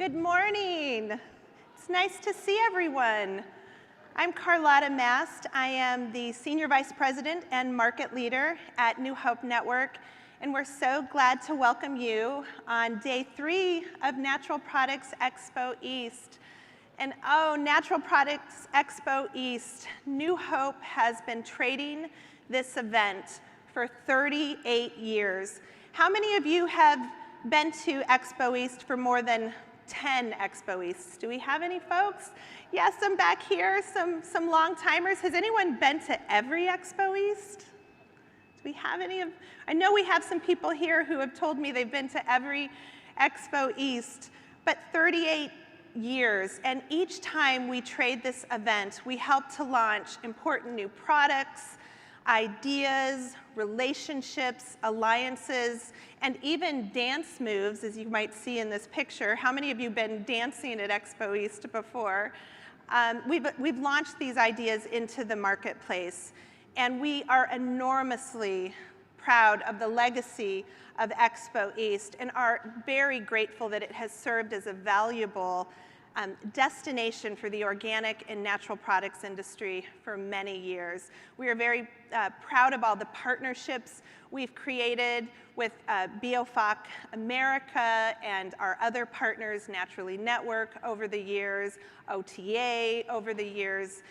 Good morning. It's nice to see everyone. I'm Carlotta Mast. I am the Senior Vice President and Market Leader at New Hope Network, and we're so glad to welcome you on day 3 of Natural Products Expo East. And oh, Natural Products Expo East, New Hope has been trading this event for 38 years. How many of you have been to Expo East for more than 10 Expo Easts? Do we have any folks? Yes, some back here, some long timers. Has anyone been to every Expo East? Do we have any of, I know we have some people here who have told me they've been to every Expo East, but 38 years, and each time we trade this event, we help to launch important new products, ideas, relationships, alliances, and even dance moves, as you might see in this picture. How many of you have been dancing at Expo East before? We've launched these ideas into the marketplace, and we are enormously proud of the legacy of Expo East and are very grateful that it has served as a valuable destination for the organic and natural products industry for many years. We are very proud of all the partnerships we've created with BioFoc America and our other partners, Naturally Network over the years, OTA over the years.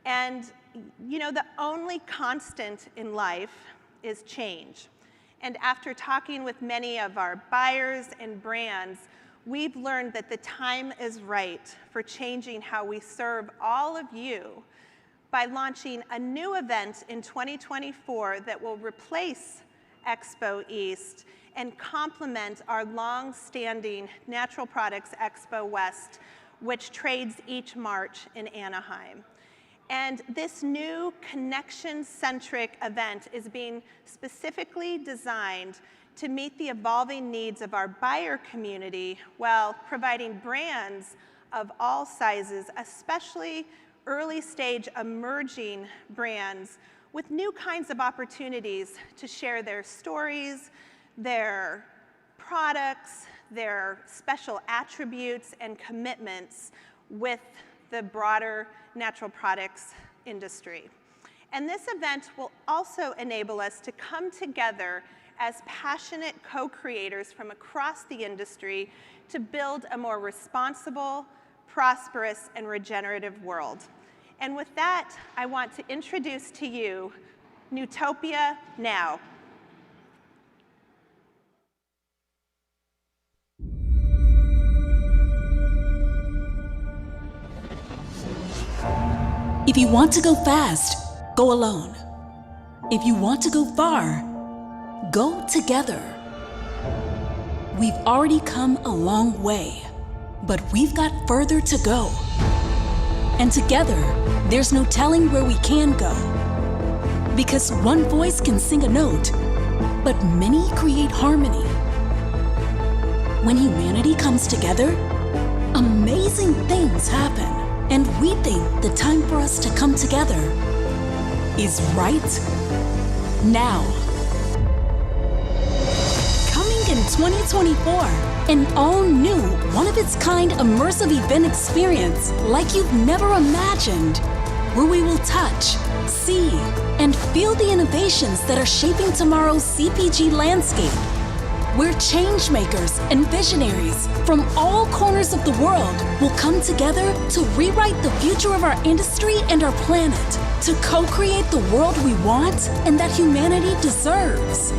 And you know, the only constant in life is change. And after talking with many of our buyers and brands, we've learned that the time is right for changing how we serve all of you by launching a new event in 2024 that will replace Expo East and complement our long-standing Natural Products Expo West, which trades each March in Anaheim. And this new connection-centric event is being specifically designed to meet the evolving needs of our buyer community while providing brands of all sizes, especially early-stage emerging brands, with new kinds of opportunities to share their stories, their products, their special attributes and commitments with the broader natural products industry. And this event will also enable us to come together as passionate co-creators from across the industry to build a more responsible, prosperous, and regenerative world. And with that, I want to introduce to you Nutopia Now. If you want to go fast, go alone. If you want to go far, go together. We've already come a long way, but we've got further to go. And together, there's no telling where we can go. Because one voice can sing a note, but many create harmony. When humanity comes together, amazing things happen. And we think the time for us to come together is right now. Coming in 2024, an all-new, one-of-its-kind immersive event experience like you've never imagined, where we will touch, see, and feel the innovations that are shaping tomorrow's CPG landscape, where change makers and visionaries from all corners of the world will come together to rewrite the future of our industry and our planet, to co-create the world we want and that humanity deserves.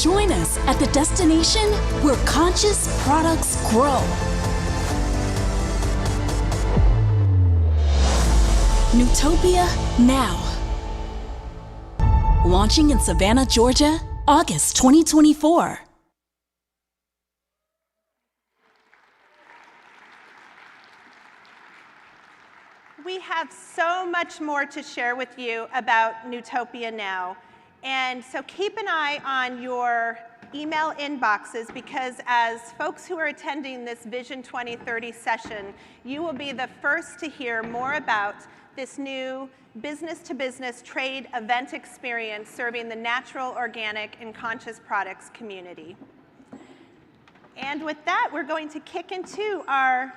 Join us at the destination where conscious products grow. Nutopia Now. Launching in Savannah, Georgia, August 2024. We have so much more to share with you about Nutopia Now. And so keep an eye on your email inboxes, because as folks who are attending this Vision 2030 session, you will be the first to hear more about this new business-to-business trade event experience serving the natural, organic, and conscious products community. And with that, we're going to kick into our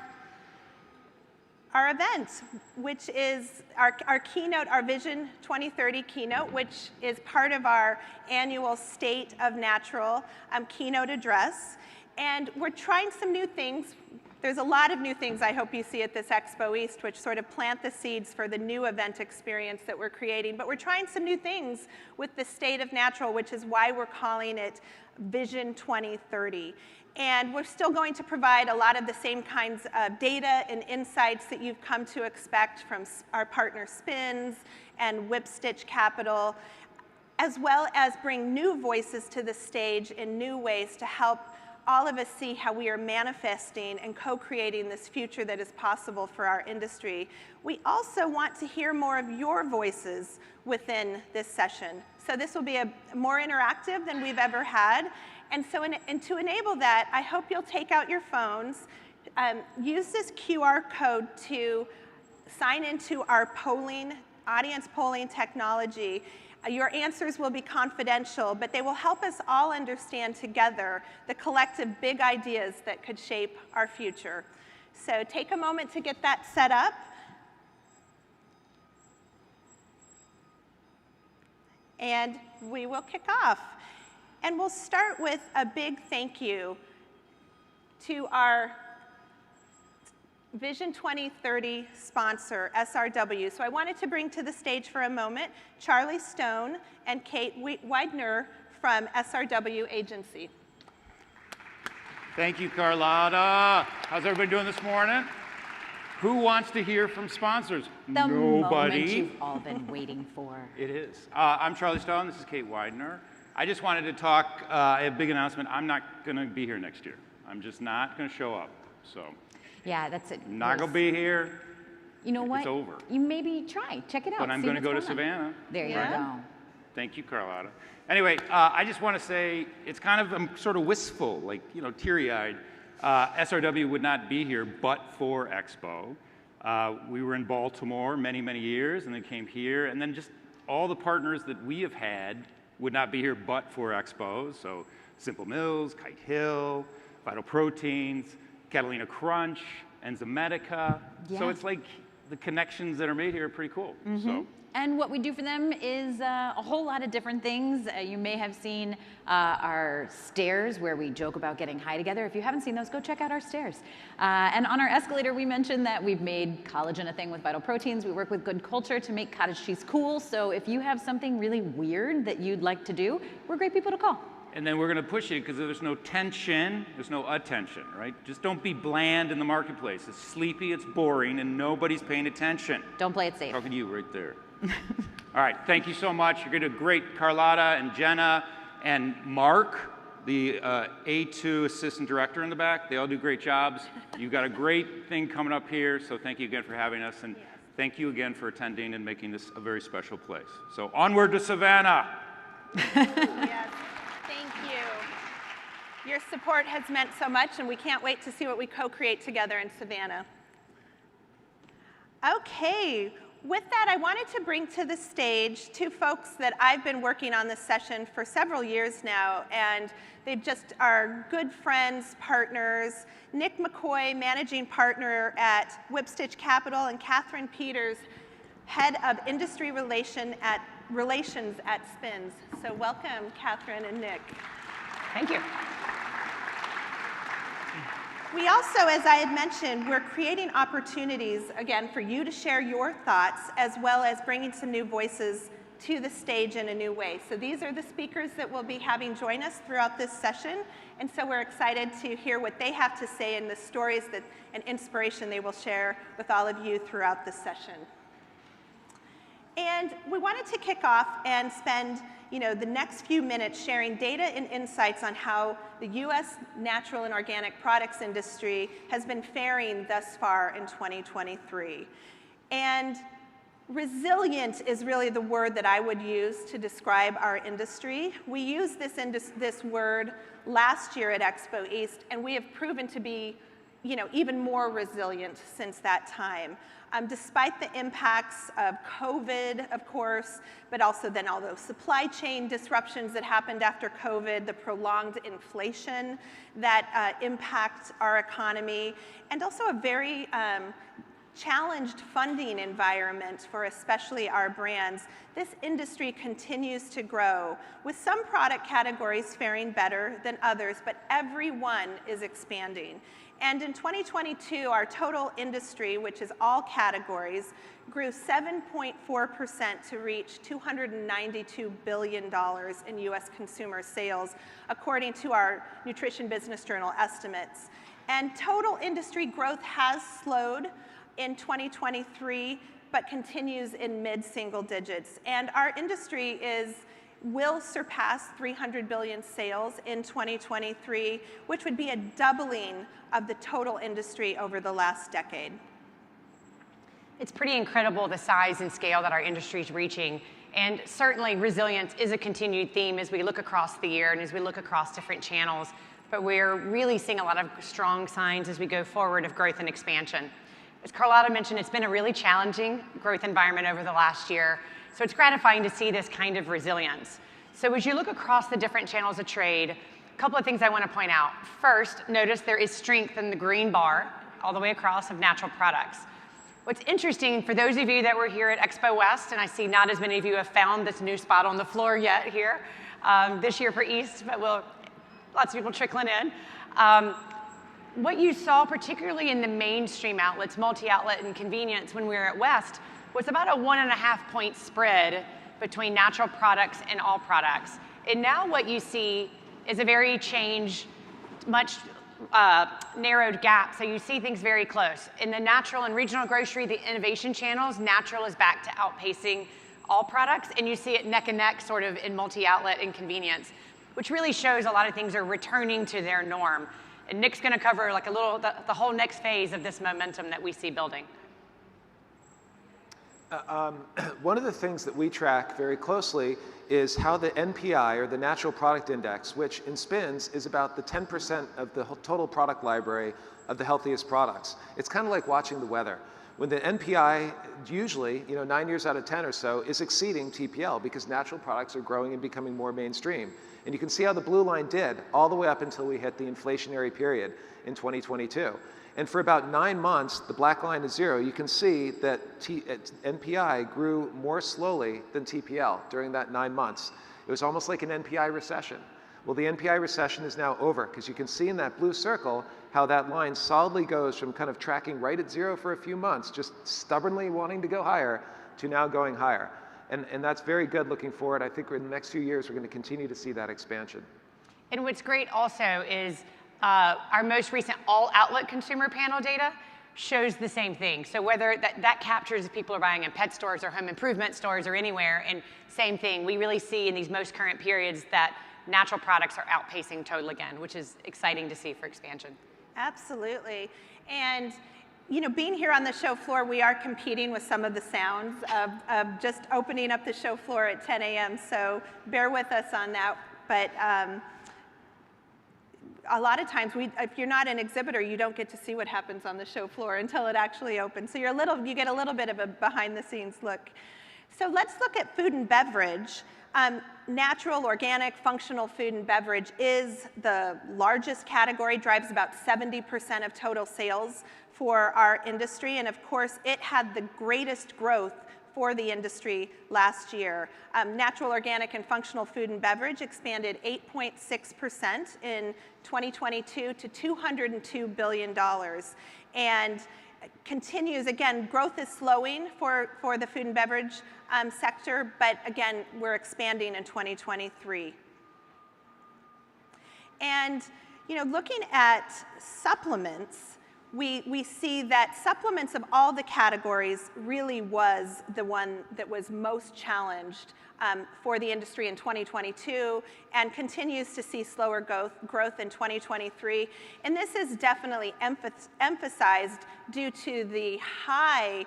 event, which is our keynote, our Vision 2030 keynote, which is part of our annual State of Natural keynote address. And we're trying some new things. There's a lot of new things I hope you see at this Expo East, which sort of plant the seeds for the new event experience that we're creating. But we're trying some new things with the State of Natural, which is why we're calling it Vision 2030. And we're still going to provide a lot of the same kinds of data and insights that you've come to expect from our partner Spins and Whipstitch Capital, as well as bring new voices to the stage in new ways to help all of us see how we are manifesting and co-creating this future that is possible for our industry. We also want to hear more of your voices within this session. So this will be more interactive than we've ever had. And so to enable that, I hope you'll take out your phones, use this QR code to sign into our audience polling technology. Your answers will be confidential, but they will help us all understand together the collective big ideas that could shape our future. So take a moment to get that set up. And we will kick off. And we'll start with a big thank you to our Vision 2030 sponsor, SRW. So I wanted to bring to the stage for a moment Charlie Stone and Kate Widener from SRW Agency. Thank you, Carlotta. How's everybody doing this morning? Who wants to hear from sponsors? The Nobody. moment you've all been waiting for. It is. I'm Charlie Stone. This is Kate Widener. I just wanted to talk a big announcement. I'm not going to be here next year. I'm just not going to show up. So. Yeah, that's it. Not going to be here. You know what? It's over. You maybe try. Check it out. But I'm going to go to Savannah. There you go. Thank you, Carlotta. Anyway, I just want to say it's kind of, I'm sort of wistful, like, you know, teary-eyed. SRW would not be here but for Expo. We were in Baltimore many, many years and then came here. And then just all the partners that we have had would not be here but for Expo. So Simple Mills, Kite Hill, Vital Proteins, Catalina Crunch, Enzymedica. Yeah. So it's like the connections that are made here are pretty cool. So. And what we do for them is a whole lot of different things. You may have seen our stairs where we joke about getting high together. If you haven't seen those, go check out our stairs. And on our escalator, we mentioned that we've made collagen a thing with Vital Proteins. We work with Good Culture to make cottage cheese cool. So if you have something really weird that you'd like to do, we're great people to call. And then we're going to push it because there's no tension, there's no attention, right? Just don't be bland in the marketplace. It's sleepy, it's boring, and nobody's paying attention. Don't play it safe. Talking to you right there. All right, thank you so much. You're going to do great. Carlotta and Jenna and Mark, the A2 assistant director in the back, they all do great jobs. You've got a great thing coming up here, so thank you again for having us, and thank you again for attending and making this a very special place. So onward to Savannah. Yes. Thank you. Your support has meant so much, and we can't wait to see what we co-create together in Savannah. Okay, with that, I wanted to bring to the stage two folks that I've been working on this session for several years now, and they just are good friends, partners. Nick McCoy, managing partner at Whipstitch Capital, and Catherine Peters, head of industry relations at Spins. So welcome, Catherine and Nick. Thank you. We also, as I had mentioned, we're creating opportunities, again, for you to share your thoughts, as well as bringing some new voices to the stage in a new way. So these are the speakers that we'll be having join us throughout this session. And so we're excited to hear what they have to say and the stories and inspiration they will share with all of you throughout this session. And we wanted to kick off and spend the next few minutes sharing data and insights on how the U.S. natural and organic products industry has been faring thus far in 2023. And resilient is really the word that I would use to describe our industry. We used this word last year at Expo East, and we have proven to be even more resilient since that time. Despite the impacts of COVID, of course, but also then all those supply chain disruptions that happened after COVID, the prolonged inflation that impact our economy, and also a very challenged funding environment for especially our brands, this industry continues to grow, with some product categories faring better than others, but every one is expanding. And in 2022, our total industry, which is all categories, grew 7.4% to reach $292 billion in US consumer sales, according to our Nutrition Business Journal estimates. And total industry growth has slowed in 2023, but continues in mid-single digits. And our industry will surpass 300 billion sales in 2023, which would be a doubling of the total industry over the last decade. It's pretty incredible the size and scale that our industry is reaching. And certainly resilience is a continued theme as we look across the year and as we look across different channels. But we're really seeing a lot of strong signs as we go forward of growth and expansion. As Carlotta mentioned, it's been a really challenging growth environment over the last year. So it's gratifying to see this kind of resilience. So as you look across the different channels of trade, a couple of things I want to point out. First, notice there is strength in the green bar all the way across of natural products. What's interesting, for those of you that were here at Expo West, and I see not as many of you have found this new spot on the floor yet here, this year for East, but lots of people trickling in. What you saw, particularly in the mainstream outlets, multi-outlet and convenience when we were at West, was about a 1.5 point spread between natural products and all products. And now what you see is a very much narrowed gap, so you see things very close. In the natural and regional grocery, the innovation channels, natural is back to outpacing all products, and you see it neck and neck sort of in multi-outlet and convenience, which really shows a lot of things are returning to their norm. And Nick's gonna cover like the whole next phase of this momentum that we see building. One of the things that we track very closely is how the NPI, or the Natural Product Index, which in SPINS is about the 10% of the total product library of the healthiest products. It's kind of like watching the weather. When the NPI, usually, 9 years out of 10 or so, is exceeding TPL because natural products are growing and becoming more mainstream. And you can see how the blue line did all the way up until we hit the inflationary period in 2022. And for about 9 months, the black line is 0. You can see that NPI grew more slowly than TPL during that 9 months. It was almost like an NPI recession. Well, the NPI recession is now over, because you can see in that blue circle how that line solidly goes from kind of tracking right at 0 for a few months, just stubbornly wanting to go higher, to now going higher. And that's very good looking forward. I think in the next few years, we're going to continue to see that expansion. And what's great also is our most recent all-outlet consumer panel data shows the same thing. So whether that captures if people are buying in pet stores or home improvement stores or anywhere, and same thing, we really see in these most current periods that natural products are outpacing total again, which is exciting to see for expansion. Absolutely. And being here on the show floor, we are competing with some of the sounds of just opening up the show floor at 10 a.m., so bear with us on that. But a lot of times, if you're not an exhibitor, you don't get to see what happens on the show floor until it actually opens. So you get a little bit of a behind-the-scenes look. So let's look at food and beverage. Natural, organic, functional food and beverage is the largest category, drives about 70% of total sales for our industry, and of course, it had the greatest growth for the industry last year. Natural, organic, and functional food and beverage expanded 8.6% in 2022 to $202 billion. And continues, again, growth is slowing for the food and beverage sector, but again, we're expanding in 2023. And looking at supplements, we see that supplements of all the categories really was the one that was most challenged for the industry in 2022 and continues to see slower growth in 2023. And this is definitely emphasized due to the high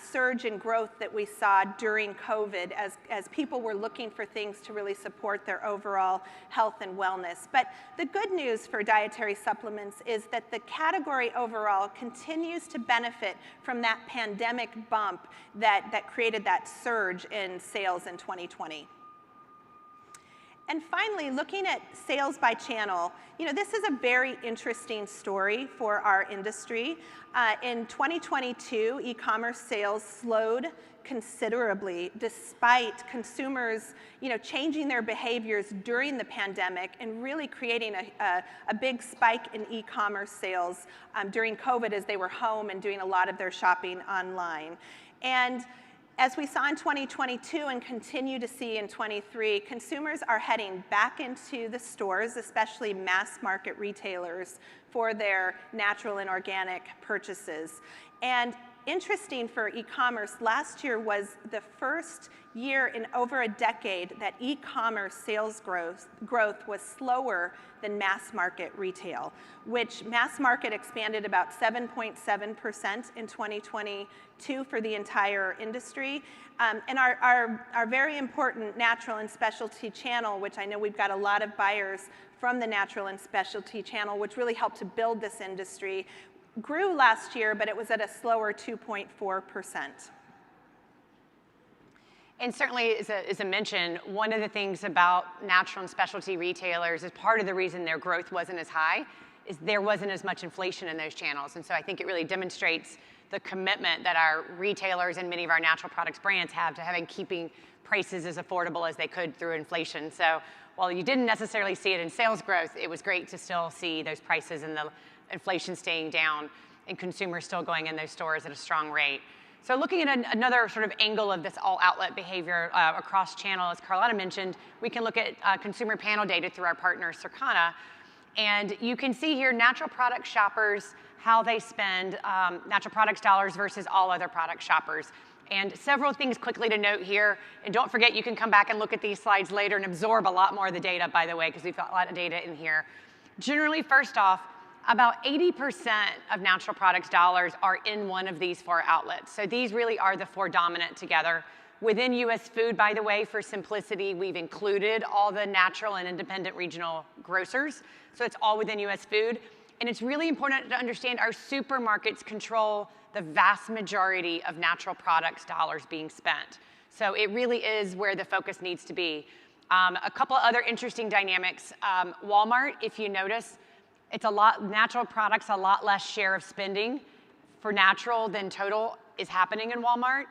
surge in growth that we saw during COVID as people were looking for things to really support their overall health and wellness. But the good news for dietary supplements is that the category overall continues to benefit from that pandemic bump that created that surge in sales in 2020. And finally, looking at sales by channel, this is a very interesting story for our industry. In 2022, e-commerce sales slowed considerably despite consumers changing their behaviors during the pandemic and really creating a big spike in e-commerce sales during COVID as they were home and doing a lot of their shopping online. And as we saw in 2022 and continue to see in 23, consumers are heading back into the stores, especially mass market retailers, for their natural and organic purchases. And interesting for e-commerce, last year was the first year in over a decade that e-commerce sales growth was slower than mass market retail, which mass market expanded about 7.7% in 2022 for the entire industry. And our very important natural and specialty channel, which I know we've got a lot of buyers from the natural and specialty channel, which really helped to build this industry, grew last year, but it was at a slower 2.4%. And certainly, as a mention, one of the things about natural and specialty retailers is part of the reason their growth wasn't as high is there wasn't as much inflation in those channels. And so I think it really demonstrates the commitment that our retailers and many of our natural products brands have to keeping prices as affordable as they could through inflation. So while you didn't necessarily see it in sales growth, it was great to still see those prices and the inflation staying down and consumers still going in those stores at a strong rate. So looking at another sort of angle of this all-outlet behavior across channel, as Carlotta mentioned, we can look at consumer panel data through our partner, Circana. And you can see here natural product shoppers, how they spend natural products dollars versus all other product shoppers. And several things quickly to note here. And don't forget, you can come back and look at these slides later and absorb a lot more of the data, by the way, because we've got a lot of data in here. Generally, first off, about 80% of natural products dollars are in one of these 4 outlets. So these really are the 4 dominant together. Within US Food, by the way, for simplicity, we've included all the natural and independent regional grocers. So it's all within US Food. And it's really important to understand our supermarkets control the vast majority of natural products dollars being spent. So it really is where the focus needs to be. A couple other interesting dynamics. Walmart, if you notice, it's natural products, a lot less share of spending for natural than total is happening in Walmart.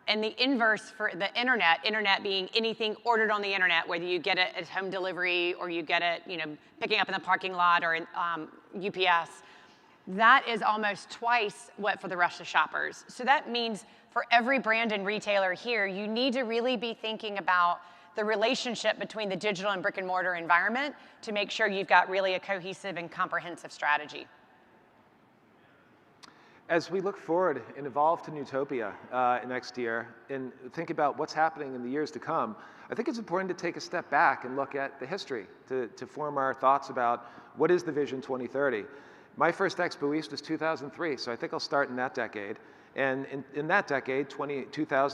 And the inverse for the internet being anything ordered on the internet, whether you get it at home delivery or you get it, picking up in the parking lot or in UPS, that is almost twice what for the rest of shoppers. So that means for every brand and retailer here, you need to really be thinking about the relationship between the digital and brick and mortar environment to make sure you've got really a cohesive and comprehensive strategy. As we look forward and evolve to Nutopia next year and think about what's happening in the years to come, I think it's important to take a step back and look at the history to form our thoughts about what is the Vision 2030. My first Expo East was 2003, so I think I'll start in that decade. And in that decade, 2000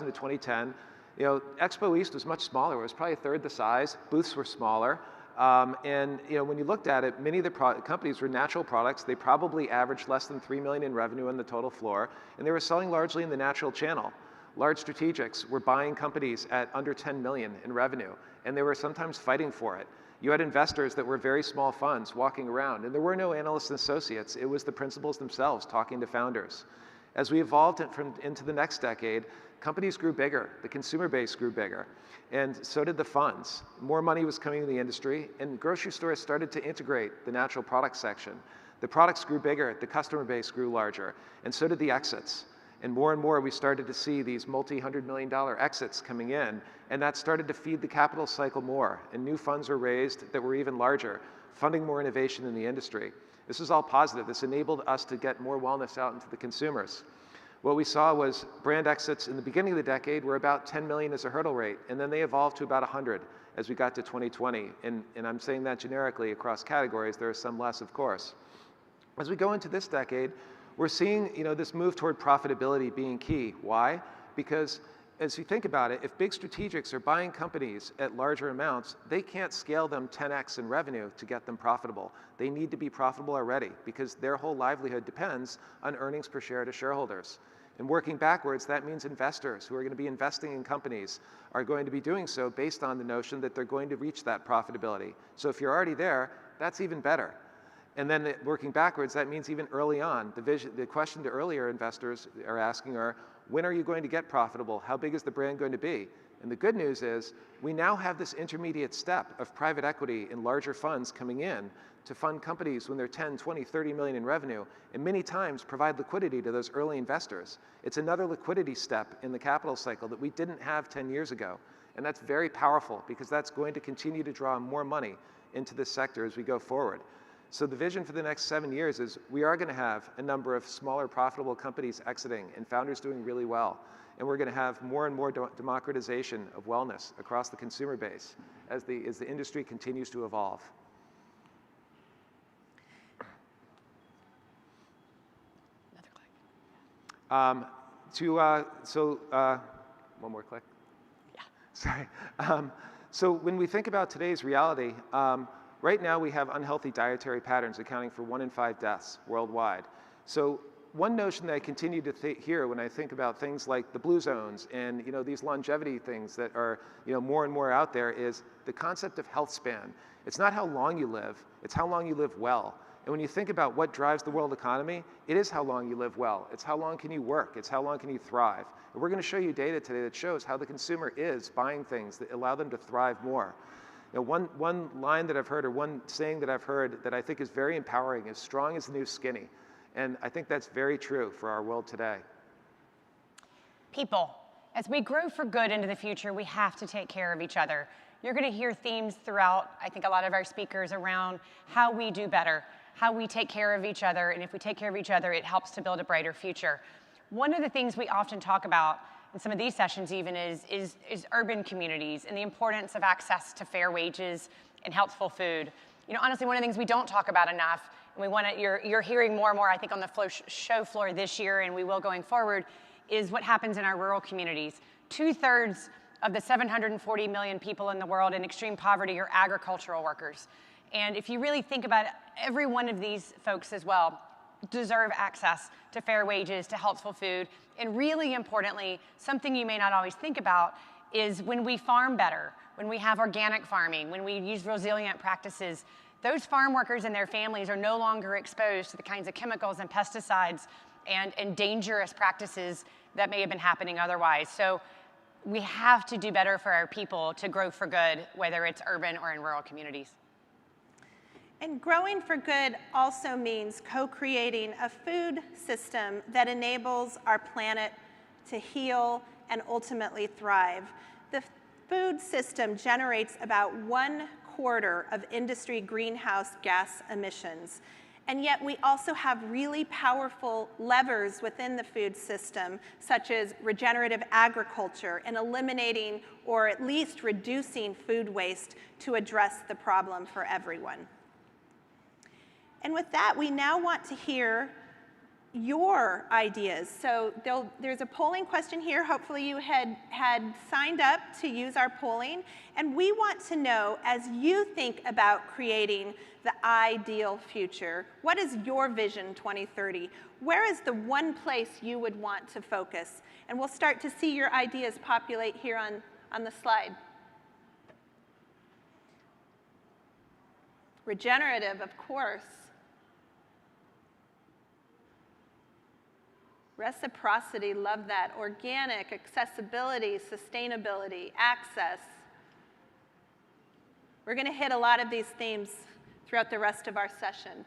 to 2010, Expo East was much smaller. It was probably a third the size. Booths were smaller. And when you looked at it, many of the companies were natural products. They probably averaged less than $3 million in revenue on the total floor, and they were selling largely in the natural channel. Large strategics were buying companies at under 10 million in revenue, and they were sometimes fighting for it. You had investors that were very small funds walking around, and there were no analysts and associates. It was the principals themselves talking to founders. As we evolved into the next decade, companies grew bigger, the consumer base grew bigger, and so did the funds. More money was coming in the industry, and grocery stores started to integrate the natural products section. The products grew bigger, the customer base grew larger, and so did the exits. And more we started to see these multi-$100-million exits coming in, and that started to feed the capital cycle more, and new funds were raised that were even larger, funding more innovation in the industry. This is all positive. This enabled us to get more wellness out into the consumers. What we saw was brand exits in the beginning of the decade were about 10 million as a hurdle rate, and then they evolved to about 100 as we got to 2020. And I'm saying that generically across categories. There are some less, of course. As we go into this decade, We're seeing this move toward profitability being key. Why? Because as you think about it, if big strategics are buying companies at larger amounts, they can't scale them 10x in revenue to get them profitable. They need to be profitable already because their whole livelihood depends on earnings per share to shareholders. And working backwards, that means investors who are going to be investing in companies are going to be doing so based on the notion that they're going to reach that profitability. So if you're already there, that's even better. And then working backwards, that means even early on, the question to earlier investors are asking are, when are you going to get profitable? How big is the brand going to be? And the good news is we now have this intermediate step of private equity and larger funds coming in to fund companies when they're 10, 20, 30 million in revenue, and many times provide liquidity to those early investors. It's another liquidity step in the capital cycle that we didn't have 10 years ago. And that's very powerful because that's going to continue to draw more money into this sector as we go forward. So the vision for the next 7 years is we are going to have a number of smaller profitable companies exiting and founders doing really well. And we're going to have more and more democratization of wellness across the consumer base as the industry continues to evolve. Another click. One more click. Yeah. Sorry. So when we think about today's reality, right now we have unhealthy dietary patterns accounting for 1 in 5 deaths worldwide. So one notion that I continue to hear when I think about things like the blue zones and these longevity things that are more and more out there is the concept of health span. It's not how long you live, it's how long you live well. And when you think about what drives the world economy, it is how long you live well. It's how long can you work. It's how long can you thrive. And we're going to show you data today that shows how the consumer is buying things that allow them to thrive more. One line that I've heard, or one saying that I've heard that I think is very empowering is strong is the new skinny. And I think that's very true for our world today. People. As we grow for good into the future, we have to take care of each other. You're going to hear themes throughout, I think, a lot of our speakers around how we do better, how we take care of each other, and if we take care of each other, it helps to build a brighter future. One of the things we often talk about in some of these sessions even is urban communities and the importance of access to fair wages and healthful food. Honestly, one of the things we don't talk about enough, and you're hearing more and more, I think, on the show floor this year, and we will going forward, is what happens in our rural communities. 2/3 of the 740 million people in the world in extreme poverty are agricultural workers. And if you really think about it, every one of these folks as well deserve access to fair wages, to healthful food, and really importantly, something you may not always think about is when we farm better, when we have organic farming, when we use resilient practices, those farm workers and their families are no longer exposed to the kinds of chemicals and pesticides and dangerous practices that may have been happening otherwise. So we have to do better for our people to grow for good, whether it's urban or in rural communities. And growing for good also means co-creating a food system that enables our planet to heal and ultimately thrive. The food system generates about 1/4 of industry greenhouse gas emissions. And yet we also have really powerful levers within the food system, such as regenerative agriculture and eliminating or at least reducing food waste to address the problem for everyone. And with that, we now want to hear your ideas. So there's a polling question here. Hopefully you had signed up to use our polling. And we want to know, as you think about creating the ideal future, what is your vision 2030? Where is the one place you would want to focus? And we'll start to see your ideas populate here on the slide. Regenerative, of course. Reciprocity, love that. Organic, accessibility, sustainability, access. We're going to hit a lot of these themes throughout the rest of our session.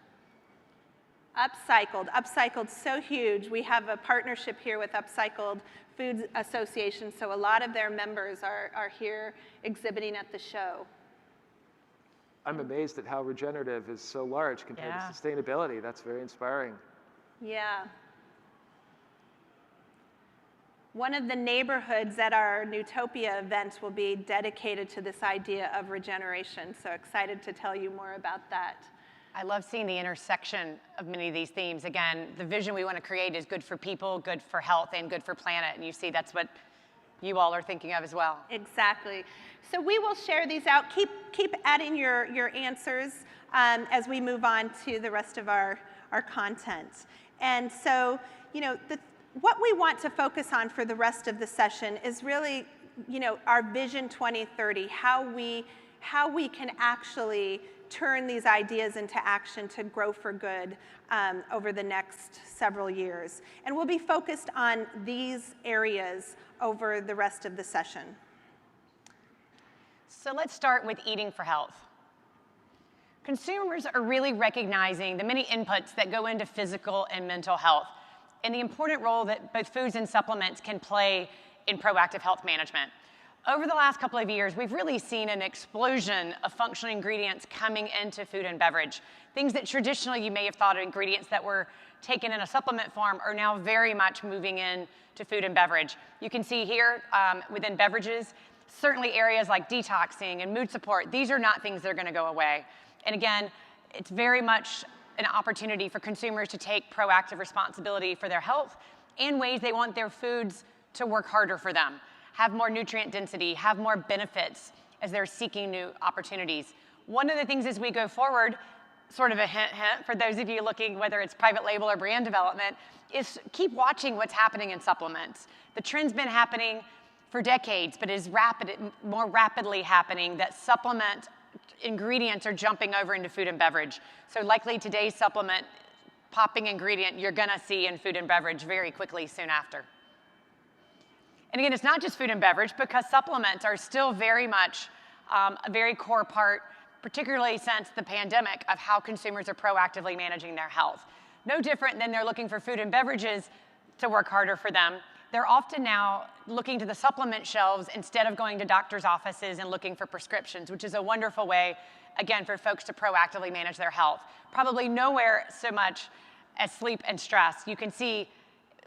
Upcycled. Upcycled's so huge. We have a partnership here with Upcycled Foods Association, so a lot of their members are here exhibiting at the show. I'm amazed at how regenerative is so large compared to sustainability. That's very inspiring. Yeah. One of the neighborhoods at our Nutopia event will be dedicated to this idea of regeneration, so excited to tell you more about that. I love seeing the intersection of many of these themes. Again, the vision we want to create is good for people, good for health, and good for planet. And you see that's what you all are thinking of as well. Exactly. So we will share these out. Keep adding your answers as we move on to the rest of our content. And so, you know, what we want to focus on for the rest of the session is really, you know, our Vision 2030, how we can actually turn these ideas into action to grow for good over the next several years. And we'll be focused on these areas over the rest of the session. So let's start with eating for health. Consumers are really recognizing the many inputs that go into physical and mental health and the important role that both foods and supplements can play in proactive health management. Over the last couple of years, we've really seen an explosion of functional ingredients coming into food and beverage. Things that traditionally you may have thought of ingredients that were taken in a supplement form are now very much moving into food and beverage. You can see here within beverages, certainly areas like detoxing and mood support, these are not things that are going to go away. And again, it's very much an opportunity for consumers to take proactive responsibility for their health and ways they want their foods to work harder for them, have more nutrient density, have more benefits as they're seeking new opportunities. One of the things as we go forward, sort of a hint for those of you looking, whether it's private label or brand development, is keep watching what's happening in supplements. The trend's been happening for decades, but is more rapidly happening that supplement ingredients are jumping over into food and beverage. So likely today's supplement popping ingredient you're gonna see in food and beverage very quickly soon after. And again, it's not just food and beverage because supplements are still very much a very core part, particularly since the pandemic, of how consumers are proactively managing their health. No different than they're looking for food and beverages to work harder for them. They're often now looking to the supplement shelves instead of going to doctor's offices and looking for prescriptions, which is a wonderful way, again, for folks to proactively manage their health. Probably nowhere so much as sleep and stress. You can see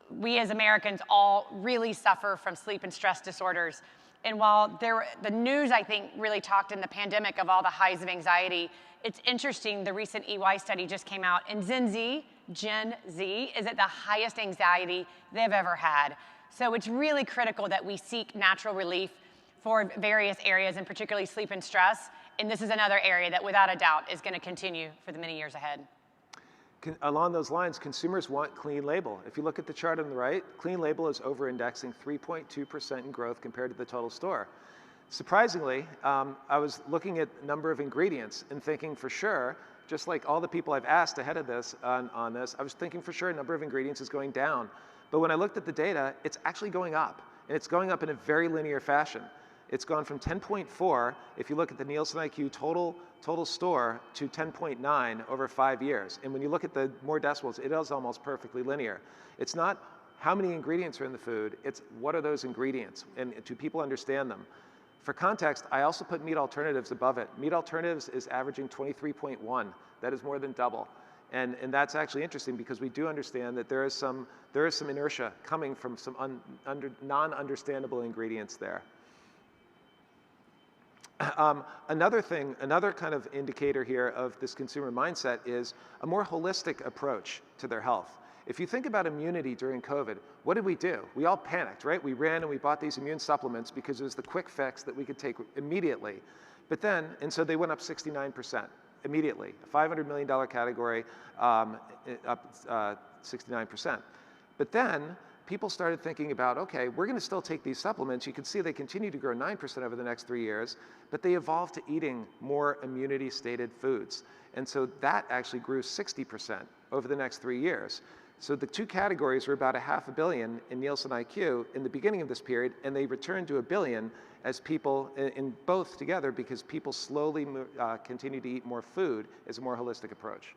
we as Americans all really suffer from sleep and stress disorders. And while the news, I think, really talked in the pandemic of all the highs of anxiety, it's interesting, the recent EY study just came out, and Gen Z is at the highest anxiety they've ever had. So it's really critical that we seek natural relief for various areas, and particularly sleep and stress. And this is another area that, without a doubt, is going to continue for the many years ahead. Along those lines, consumers want clean label. If you look at the chart on the right, clean label is over-indexing 3.2% in growth compared to the total store. Surprisingly, I was looking at number of ingredients and thinking for sure, just like all the people I've asked ahead of this on this, I was thinking for sure number of ingredients is going down. But when I looked at the data, it's actually going up. And it's going up in a very linear fashion. It's gone from 10.4, if you look at the Nielsen IQ total store, to 10.9 over 5 years. And when you look at the more decibels, it is almost perfectly linear. It's not how many ingredients are in the food, it's what are those ingredients, and do people understand them? For context, I also put meat alternatives above it. Meat alternatives is averaging 23.1. That is more than double. And that's actually interesting because we do understand that there is some inertia coming from some non-understandable ingredients there. Another kind of indicator here of this consumer mindset is a more holistic approach to their health. If you think about immunity during COVID, what did we do? We all panicked, right? We ran and we bought these immune supplements because it was the quick fix that we could take immediately. But then, and so they went up 69% immediately. A $500 million category, up 69%. But then, people started thinking about, okay, we're going to still take these supplements. You can see they continue to grow 9% over the next 3 years, but they evolved to eating more immunity-stated foods. And so that actually grew 60% over the next 3 years. So the two categories were about $500 million in Nielsen IQ in the beginning of this period, and they returned to $1 billion as people, in both together, because people slowly continue to eat more food as a more holistic approach.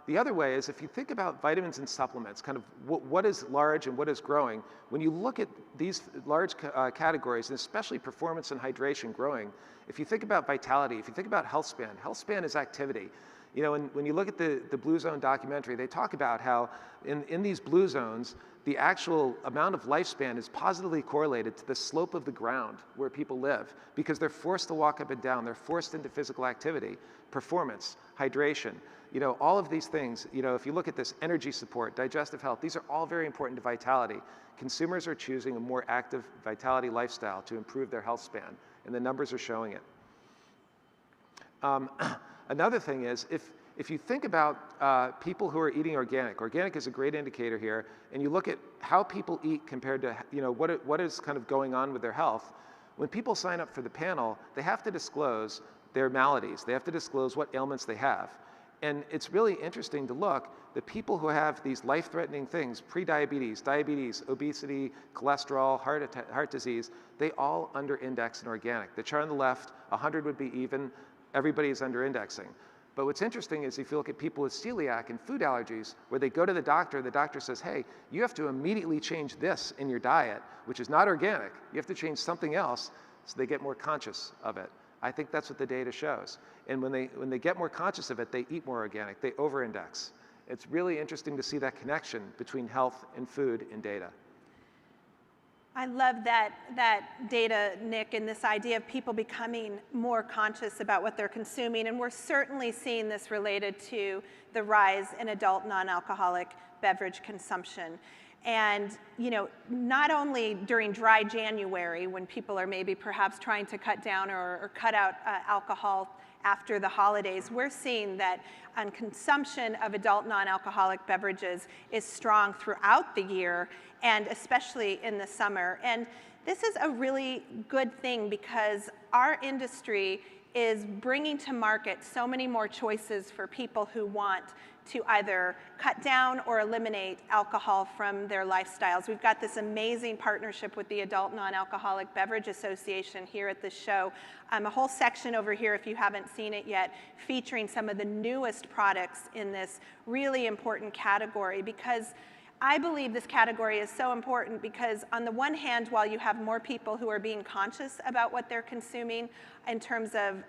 The other way is if you think about vitamins and supplements, kind of what is large and what is growing, when you look at these large categories, and especially performance and hydration growing, if you think about vitality, if you think about health span is activity. You know, when you look at the Blue Zone documentary, they talk about how in these blue zones, the actual amount of lifespan is positively correlated to the slope of the ground where people live, because they're forced to walk up and down, they're forced into physical activity, performance, hydration. You know, all of these things, you know, if you look at this, energy support, digestive health, these are all very important to vitality. Consumers are choosing a more active vitality lifestyle to improve their health span, and the numbers are showing it. Another thing is, if you think about people who are eating organic, organic is a great indicator here, and you look at how people eat compared to, you know, what is kind of going on with their health. When people sign up for the panel, they have to disclose their maladies. They have to disclose what ailments they have. And it's really interesting to look, the people who have these life-threatening things, pre-diabetes, diabetes, obesity, cholesterol, heart disease, they all under-index in organic. The chart on the left, 100 would be even, everybody is under-indexing. But what's interesting is if you look at people with celiac and food allergies, where they go to the doctor says, hey, you have to immediately change this in your diet, which is not organic. You have to change something else, so they get more conscious of it. I think that's what the data shows. And when they get more conscious of it, they eat more organic, they over-index. It's really interesting to see that connection between health and food in data. I love that data, Nick, and this idea of people becoming more conscious about what they're consuming. And we're certainly seeing this related to the rise in adult non-alcoholic beverage consumption. And, you know, not only during dry January, when people are maybe perhaps trying to cut down or cut out alcohol after the holidays, we're seeing that consumption of adult non-alcoholic beverages is strong throughout the year, and especially in the summer. And this is a really good thing, because our industry is bringing to market so many more choices for people who want to either cut down or eliminate alcohol from their lifestyles. We've got this amazing partnership with the Adult Non-Alcoholic Beverage Association here at the show. A whole section over here, if you haven't seen it yet, featuring some of the newest products in this really important category, because I believe this category is so important, because on the one hand, while you have more people who are being conscious about what they're consuming in terms of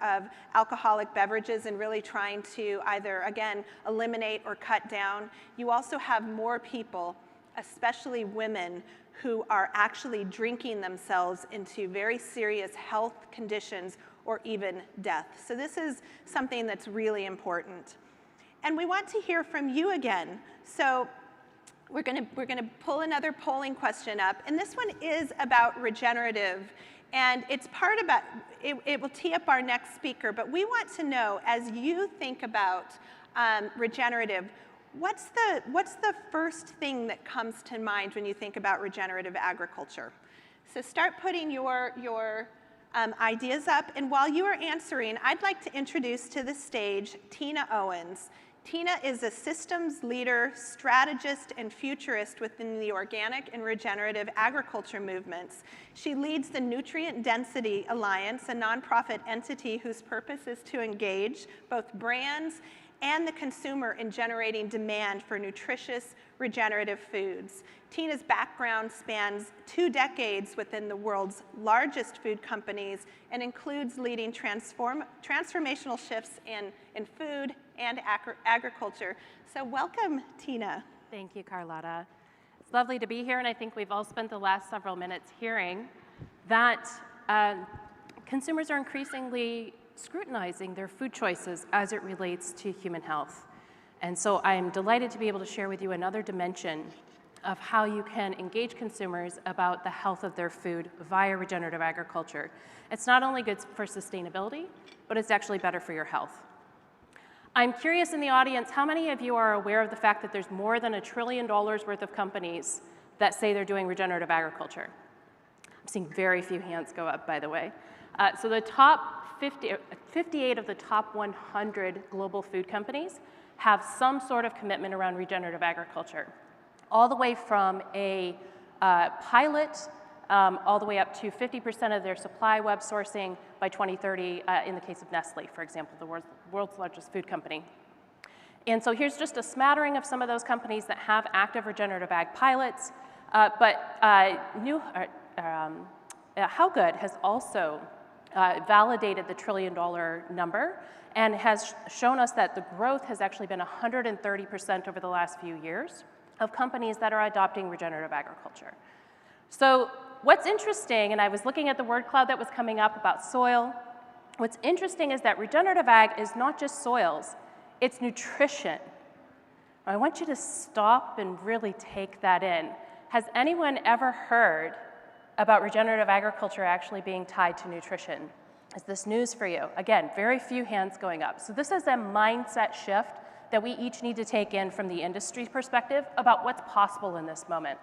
alcoholic beverages and really trying to either, again, eliminate or cut down, you also have more people, especially women, who are actually drinking themselves into very serious health conditions or even death. So this is something that's really important. And we want to hear from you again. So we're going to pull another polling question up, and this one is about regenerative, and it's part about, it will tee up our next speaker, but we want to know, as you think about regenerative, what's the first thing that comes to mind when you think about regenerative agriculture? So start putting your ideas up, and while you are answering, I'd like to introduce to the stage Tina Owens. Tina is a systems leader, strategist, and futurist within the organic and regenerative agriculture movements. She leads the Nutrient Density Alliance, a nonprofit entity whose purpose is to engage both brands and the consumer in generating demand for nutritious, regenerative foods. Tina's background spans 2 decades within the world's largest food companies and includes leading transformational shifts in food and agriculture. So welcome, Tina. Thank you, Carlotta. It's lovely to be here, and I think we've all spent the last several minutes hearing that consumers are increasingly scrutinizing their food choices as it relates to human health. And so I'm delighted to be able to share with you another dimension of how you can engage consumers about the health of their food via regenerative agriculture. It's not only good for sustainability, but it's actually better for your health. I'm curious in the audience, how many of you are aware of the fact that there's more than $1 trillion worth of companies that say they're doing regenerative agriculture? I'm seeing very few hands go up, by the way. So the top 58 of the top 100 global food companies have some sort of commitment around regenerative agriculture, all the way from a pilot all the way up to 50% of their supply web sourcing by 2030 in the case of Nestle, for example, the world's largest food company. And so here's just a smattering of some of those companies that have active regenerative ag pilots, but How Good has also validated the $1 trillion number and has shown us that the growth has actually been 130% over the last few years of companies that are adopting regenerative agriculture. So what's interesting, and I was looking at the word cloud that was coming up about soil, what's interesting is that regenerative ag is not just soils, it's nutrition. I want you to stop and really take that in. Has anyone ever heard about regenerative agriculture actually being tied to nutrition? Is this news for you? Again, very few hands going up. So this is a mindset shift that we each need to take in from the industry perspective about what's possible in this moment.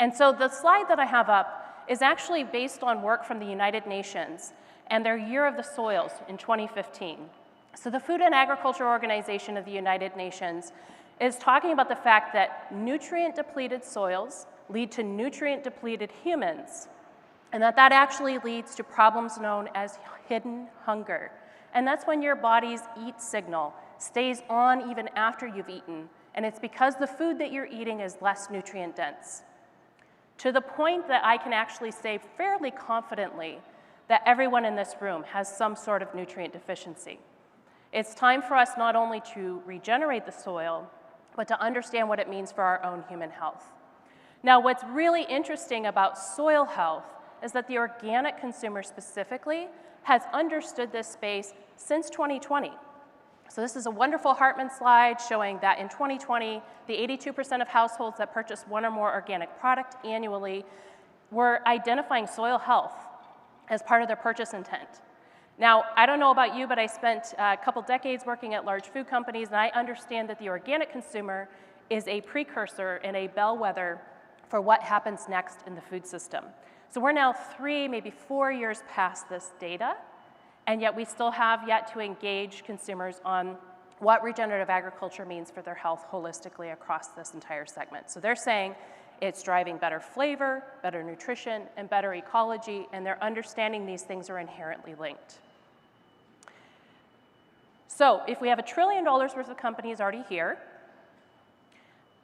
And so the slide that I have up is actually based on work from the United Nations and their Year of the Soils in 2015. So the Food and Agriculture Organization of the United Nations is talking about the fact that nutrient-depleted soils lead to nutrient-depleted humans, and that actually leads to problems known as hidden hunger. And that's when your body's eat signal stays on even after you've eaten, and it's because the food that you're eating is less nutrient dense. To the point that I can actually say fairly confidently that everyone in this room has some sort of nutrient deficiency. It's time for us not only to regenerate the soil, but to understand what it means for our own human health. Now, what's really interesting about soil health is that the organic consumer specifically has understood this space since 2020. So this is a wonderful Hartman slide showing that in 2020, the 82% of households that purchased one or more organic product annually were identifying soil health as part of their purchase intent. Now, I don't know about you, but I spent a couple decades working at large food companies, and I understand that the organic consumer is a precursor and a bellwether for what happens next in the food system. So we're now 3, maybe 4 years past this data, and yet we still have yet to engage consumers on what regenerative agriculture means for their health holistically across this entire segment. So they're saying it's driving better flavor, better nutrition, and better ecology, and they're understanding these things are inherently linked. So if we have $1 trillion worth of companies already here,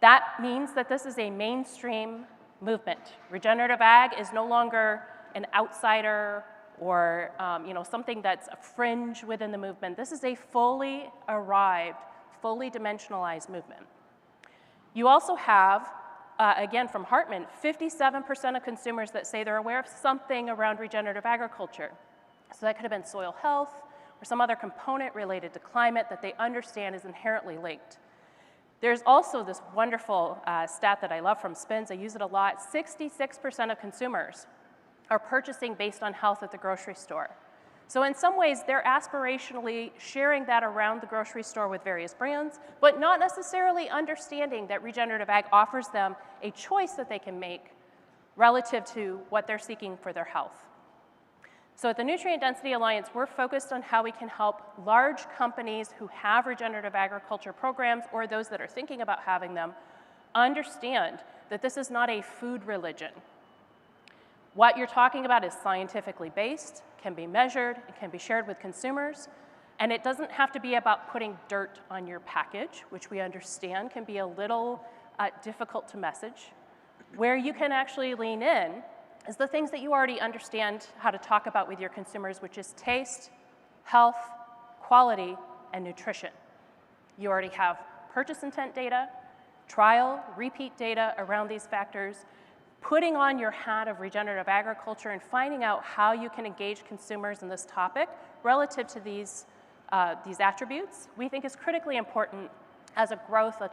that means that this is a mainstream movement. Regenerative ag is no longer an outsider or something that's a fringe within the movement. This is a fully arrived, fully dimensionalized movement. You also have, again from Hartman, 57% of consumers that say they're aware of something around regenerative agriculture. So that could have been soil health or some other component related to climate that they understand is inherently linked. There's also this wonderful stat that I love from Spins. I use it a lot. 66% of consumers are purchasing based on health at the grocery store. So in some ways, they're aspirationally sharing that around the grocery store with various brands, but not necessarily understanding that regenerative ag offers them a choice that they can make relative to what they're seeking for their health. So at the Nutrient Density Alliance, we're focused on how we can help large companies who have regenerative agriculture programs or those that are thinking about having them understand that this is not a food religion. What you're talking about is scientifically based, can be measured, and can be shared with consumers, and it doesn't have to be about putting dirt on your package, which we understand can be a little difficult to message. Where you can actually lean in is the things that you already understand how to talk about with your consumers, which is taste, health, quality, and nutrition. You already have purchase intent data, trial, repeat data around these factors, putting on your hat of regenerative agriculture and finding out how you can engage consumers in this topic relative to these attributes, we think is critically important as a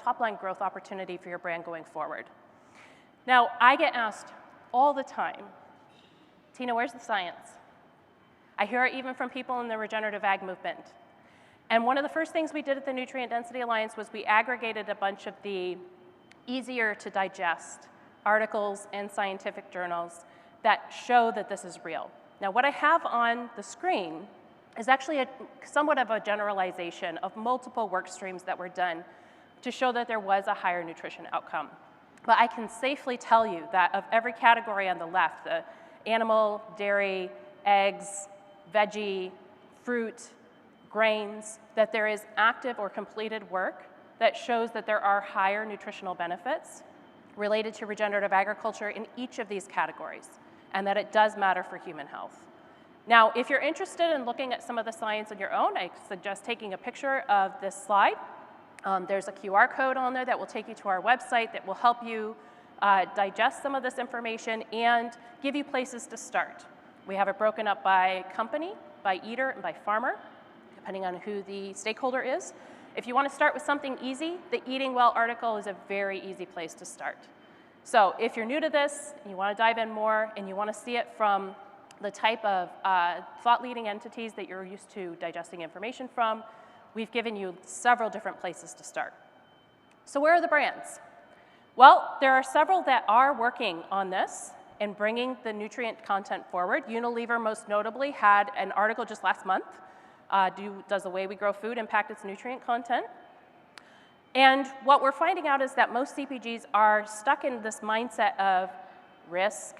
top-line growth opportunity for your brand going forward. Now, I get asked all the time, Tina, where's the science? I hear it even from people in the regenerative ag movement. And one of the first things we did at the Nutrient Density Alliance was we aggregated a bunch of the easier to digest articles and scientific journals that show that this is real. Now, what I have on the screen is actually somewhat of a generalization of multiple work streams that were done to show that there was a higher nutrition outcome. But I can safely tell you that of every category on the left, the animal, dairy, eggs, veggie, fruit, grains, that there is active or completed work that shows that there are higher nutritional benefits related to regenerative agriculture in each of these categories, and that it does matter for human health. Now, if you're interested in looking at some of the science on your own, I suggest taking a picture of this slide. There's a QR code on there that will take you to our website that will help you digest some of this information and give you places to start. We have it broken up by company, by eater, and by farmer, depending on who the stakeholder is. If you want to start with something easy, the Eating Well article is a very easy place to start. So if you're new to this, and you want to dive in more, and you want to see it from the type of thought-leading entities that you're used to digesting information from, we've given you several different places to start. So where are the brands? Well, there are several that are working on this and bringing the nutrient content forward. Unilever, most notably, had an article just last month, Does the Way We Grow Food Impact Its Nutrient Content? And what we're finding out is that most CPGs are stuck in this mindset of risk,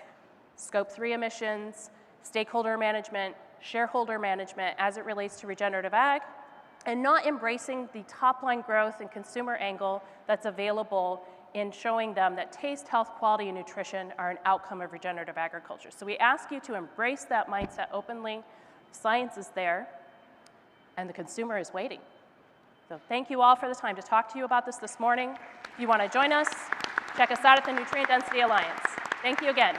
scope 3 emissions, stakeholder management, shareholder management as it relates to regenerative ag, and not embracing the top-line growth and consumer angle that's available in showing them that taste, health, quality, and nutrition are an outcome of regenerative agriculture. So we ask you to embrace that mindset openly. Science is there, and the consumer is waiting. So thank you all for the time to talk to you about this morning. If you want to join us, check us out at the Nutrient Density Alliance. Thank you again.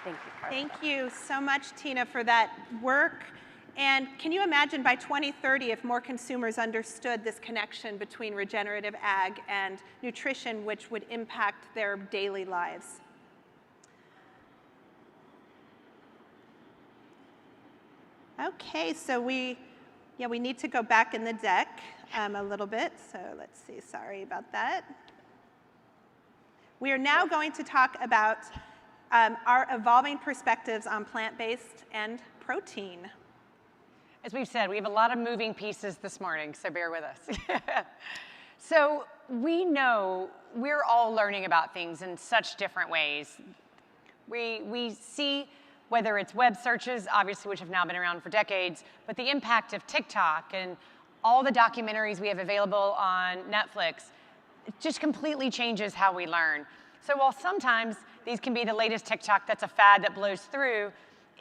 Thank you, Carla. Thank you so much, Tina, for that work. And can you imagine by 2030 if more consumers understood this connection between regenerative ag and nutrition, which would impact their daily lives? Okay, so we need to go back in the deck a little bit. So let's see, sorry about that. We are now going to talk about our evolving perspectives on plant-based and protein. As we've said, we have a lot of moving pieces this morning, so bear with us. So we know we're all learning about things in such different ways. We see whether it's web searches, obviously, which have now been around for decades, but the impact of TikTok and all the documentaries we have available on Netflix, it just completely changes how we learn. So while sometimes these can be the latest TikTok that's a fad that blows through,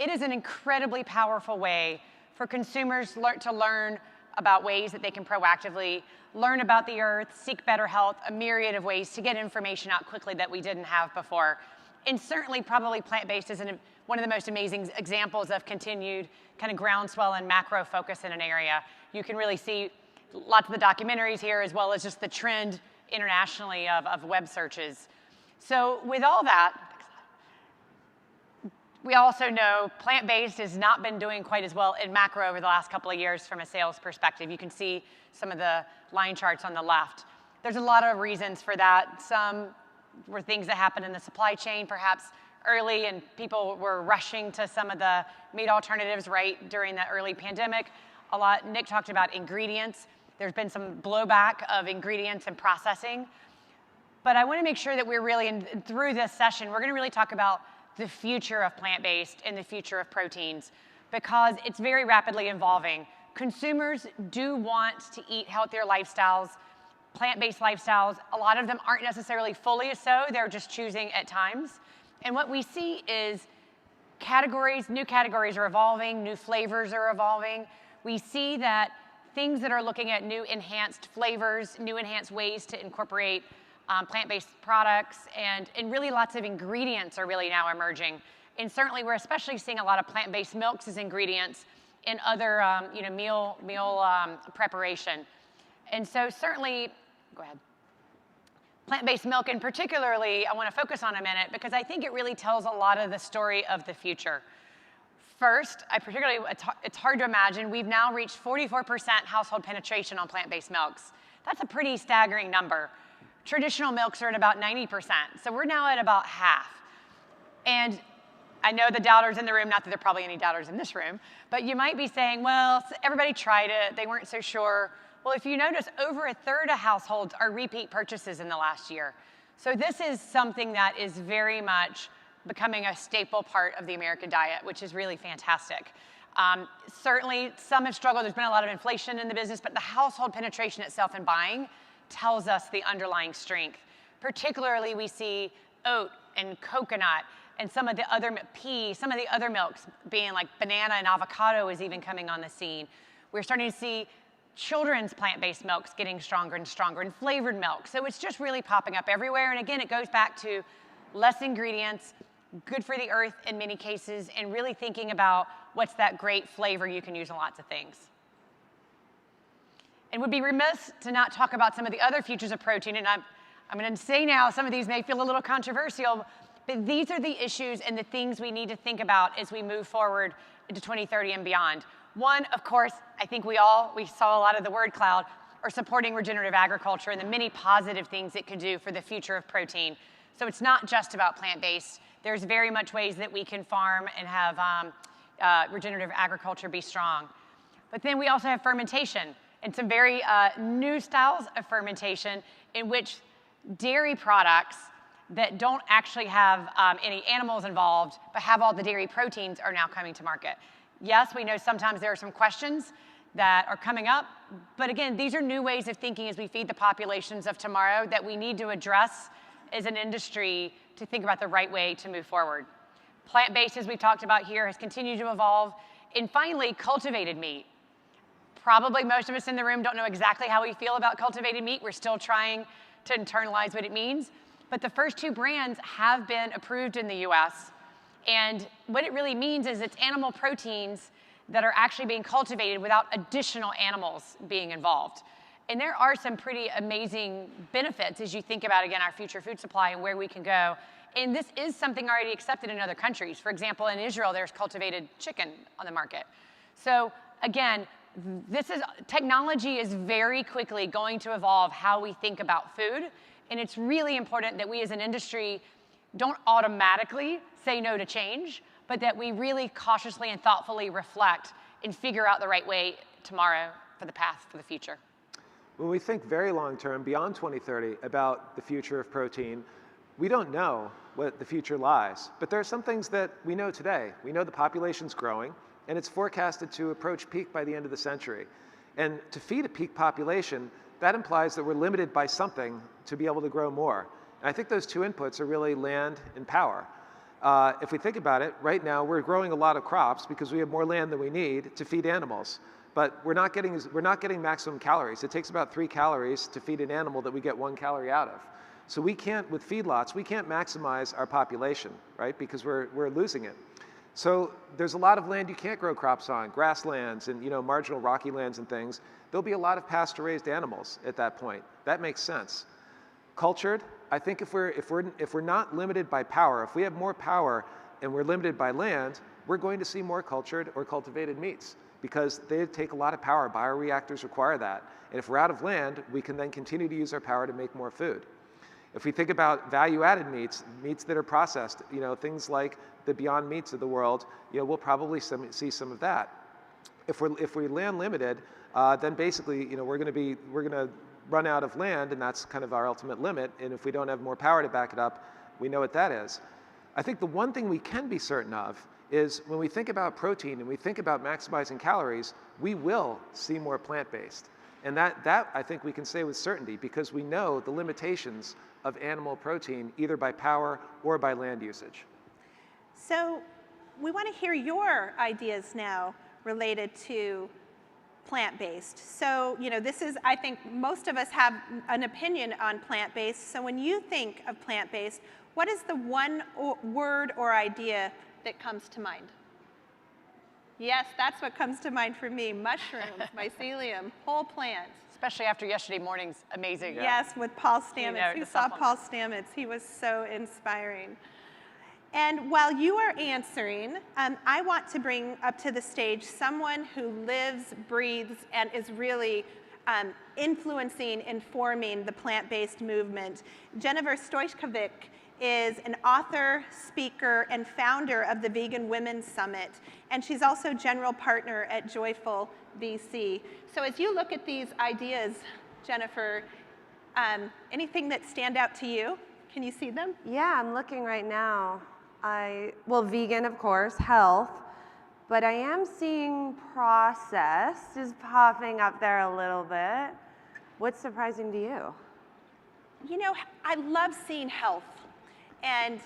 it is an incredibly powerful way for consumers to learn about ways that they can proactively learn about the earth, seek better health, a myriad of ways to get information out quickly that we didn't have before. And certainly probably plant-based is one of the most amazing examples of continued kind of groundswell and macro focus in an area. You can really see lots of the documentaries here as well as just the trend internationally of web searches. So with all that, we also know plant-based has not been doing quite as well in macro over the last couple of years from a sales perspective. You can see some of the line charts on the left. There's a lot of reasons for that. Some were things that happened in the supply chain, perhaps early, and people were rushing to some of the meat alternatives right during the early pandemic. Nick talked about ingredients. There's been some blowback of ingredients and processing. But I want to make sure that we're really, through this session, we're going to really talk about the future of plant-based and the future of proteins, because it's very rapidly evolving. Consumers do want to eat healthier lifestyles, plant-based lifestyles. A lot of them aren't necessarily fully so, they're just choosing at times. And what we see is new categories are evolving, new flavors are evolving. We see that things that are looking at new enhanced flavors, new enhanced ways to incorporate plant-based products, and really lots of ingredients are really now emerging. And certainly we're especially seeing a lot of plant-based milks as ingredients in other meal preparation. And so certainly, go ahead. Plant-based milk, and particularly I want to focus on a minute because I think it really tells a lot of the story of the future. First, it's hard to imagine, we've now reached 44% household penetration on plant-based milks. That's a pretty staggering number. Traditional milks are at about 90%, so we're now at about half. And I know the doubters in the room, not that there are probably any doubters in this room, but you might be saying, well, everybody tried it, they weren't so sure. Well, if you notice, over a third of households are repeat purchases in the last year. So this is something that is very much becoming a staple part of the American diet, which is really fantastic. Certainly, some have struggled. There's been a lot of inflation in the business, but the household penetration itself in buying tells us the underlying strength. Particularly, we see oat and coconut and some of the other pea, some of the other milks being like banana and avocado is even coming on the scene. We're starting to see children's plant-based milks getting stronger and stronger, and flavored milk. So it's just really popping up everywhere. And again, it goes back to less ingredients, good for the earth in many cases, and really thinking about what's that great flavor you can use in lots of things. And would be remiss to not talk about some of the other futures of protein. And I'm going to say now, some of these may feel a little controversial, but these are the issues and the things we need to think about as we move forward into 2030 and beyond. One, of course, I think we saw a lot of the word cloud, are supporting regenerative agriculture and the many positive things it could do for the future of protein. So it's not just about plant-based. There's very much ways that we can farm and have regenerative agriculture be strong. But then we also have fermentation and some very new styles of fermentation in which dairy products that don't actually have any animals involved but have all the dairy proteins are now coming to market. Yes, we know sometimes there are some questions that are coming up, but again, these are new ways of thinking as we feed the populations of tomorrow that we need to address as an industry to think about the right way to move forward. Plant-based, as we've talked about here, has continued to evolve. And finally, cultivated meat. Probably most of us in the room don't know exactly how we feel about cultivated meat. We're still trying to internalize what it means. But the first two brands have been approved in the US. And what it really means is it's animal proteins that are actually being cultivated without additional animals being involved. And there are some pretty amazing benefits as you think about, again, our future food supply and where we can go. And this is something already accepted in other countries. For example, in Israel, there's cultivated chicken on the market. So again, technology is very quickly going to evolve how we think about food. And it's really important that we as an industry don't automatically say no to change, but that we really cautiously and thoughtfully reflect and figure out the right way tomorrow for the path for the future. When we think very long term, beyond 2030, about the future of protein, we don't know what the future lies. But there are some things that we know today. We know the population's growing, and it's forecasted to approach peak by the end of the century. And to feed a peak population, that implies that we're limited by something to be able to grow more. And I think those two inputs are really land and power. If we think about it, right now we're growing a lot of crops because we have more land than we need to feed animals. But we're not getting maximum calories. It takes about 3 calories to feed an animal that we get 1 calorie out of. So we can't, with feedlots, we can't maximize our population, right? Because we're losing it. So there's a lot of land you can't grow crops on, grasslands and marginal rocky lands and things. There'll be a lot of pasture-raised animals at that point. That makes sense. Cultured, I think if we're not limited by power, if we have more power and we're limited by land, we're going to see more cultured or cultivated meats because they take a lot of power. Bioreactors require that. And if we're out of land, we can then continue to use our power to make more food. If we think about value-added meats, meats that are processed, things like the Beyond Meats of the world, we'll probably see some of that. If we're land limited, then basically, we're going to run out of land, and that's kind of our ultimate limit. And if we don't have more power to back it up, we know what that is. I think the one thing we can be certain of is when we think about protein and we think about maximizing calories, we will see more plant-based. And that I think we can say with certainty because we know the limitations of animal protein either by power or by land usage. So we want to hear your ideas now related to plant-based. So, I think most of us have an opinion on plant-based. So when you think of plant-based, what is the one word or idea that comes to mind? Yes, that's what comes to mind for me. Mushrooms, mycelium, whole plant. Especially after yesterday morning's amazing. Yes, with Paul Stamets. Who saw supplement. Paul Stamets? He was so inspiring. And while you are answering, I want to bring up to the stage someone who lives, breathes, and is really influencing, informing the plant-based movement. Jennifer Stojkovic is an author, speaker, and founder of the Vegan Women's Summit, and she's also general partner at Joyful VC. So as you look at these ideas, Jennifer, anything that stand out to you? Can you see them? Yeah, I'm looking right now. Well, vegan, of course, health, but I am seeing processed is popping up there a little bit. What's surprising to you? I love seeing health. And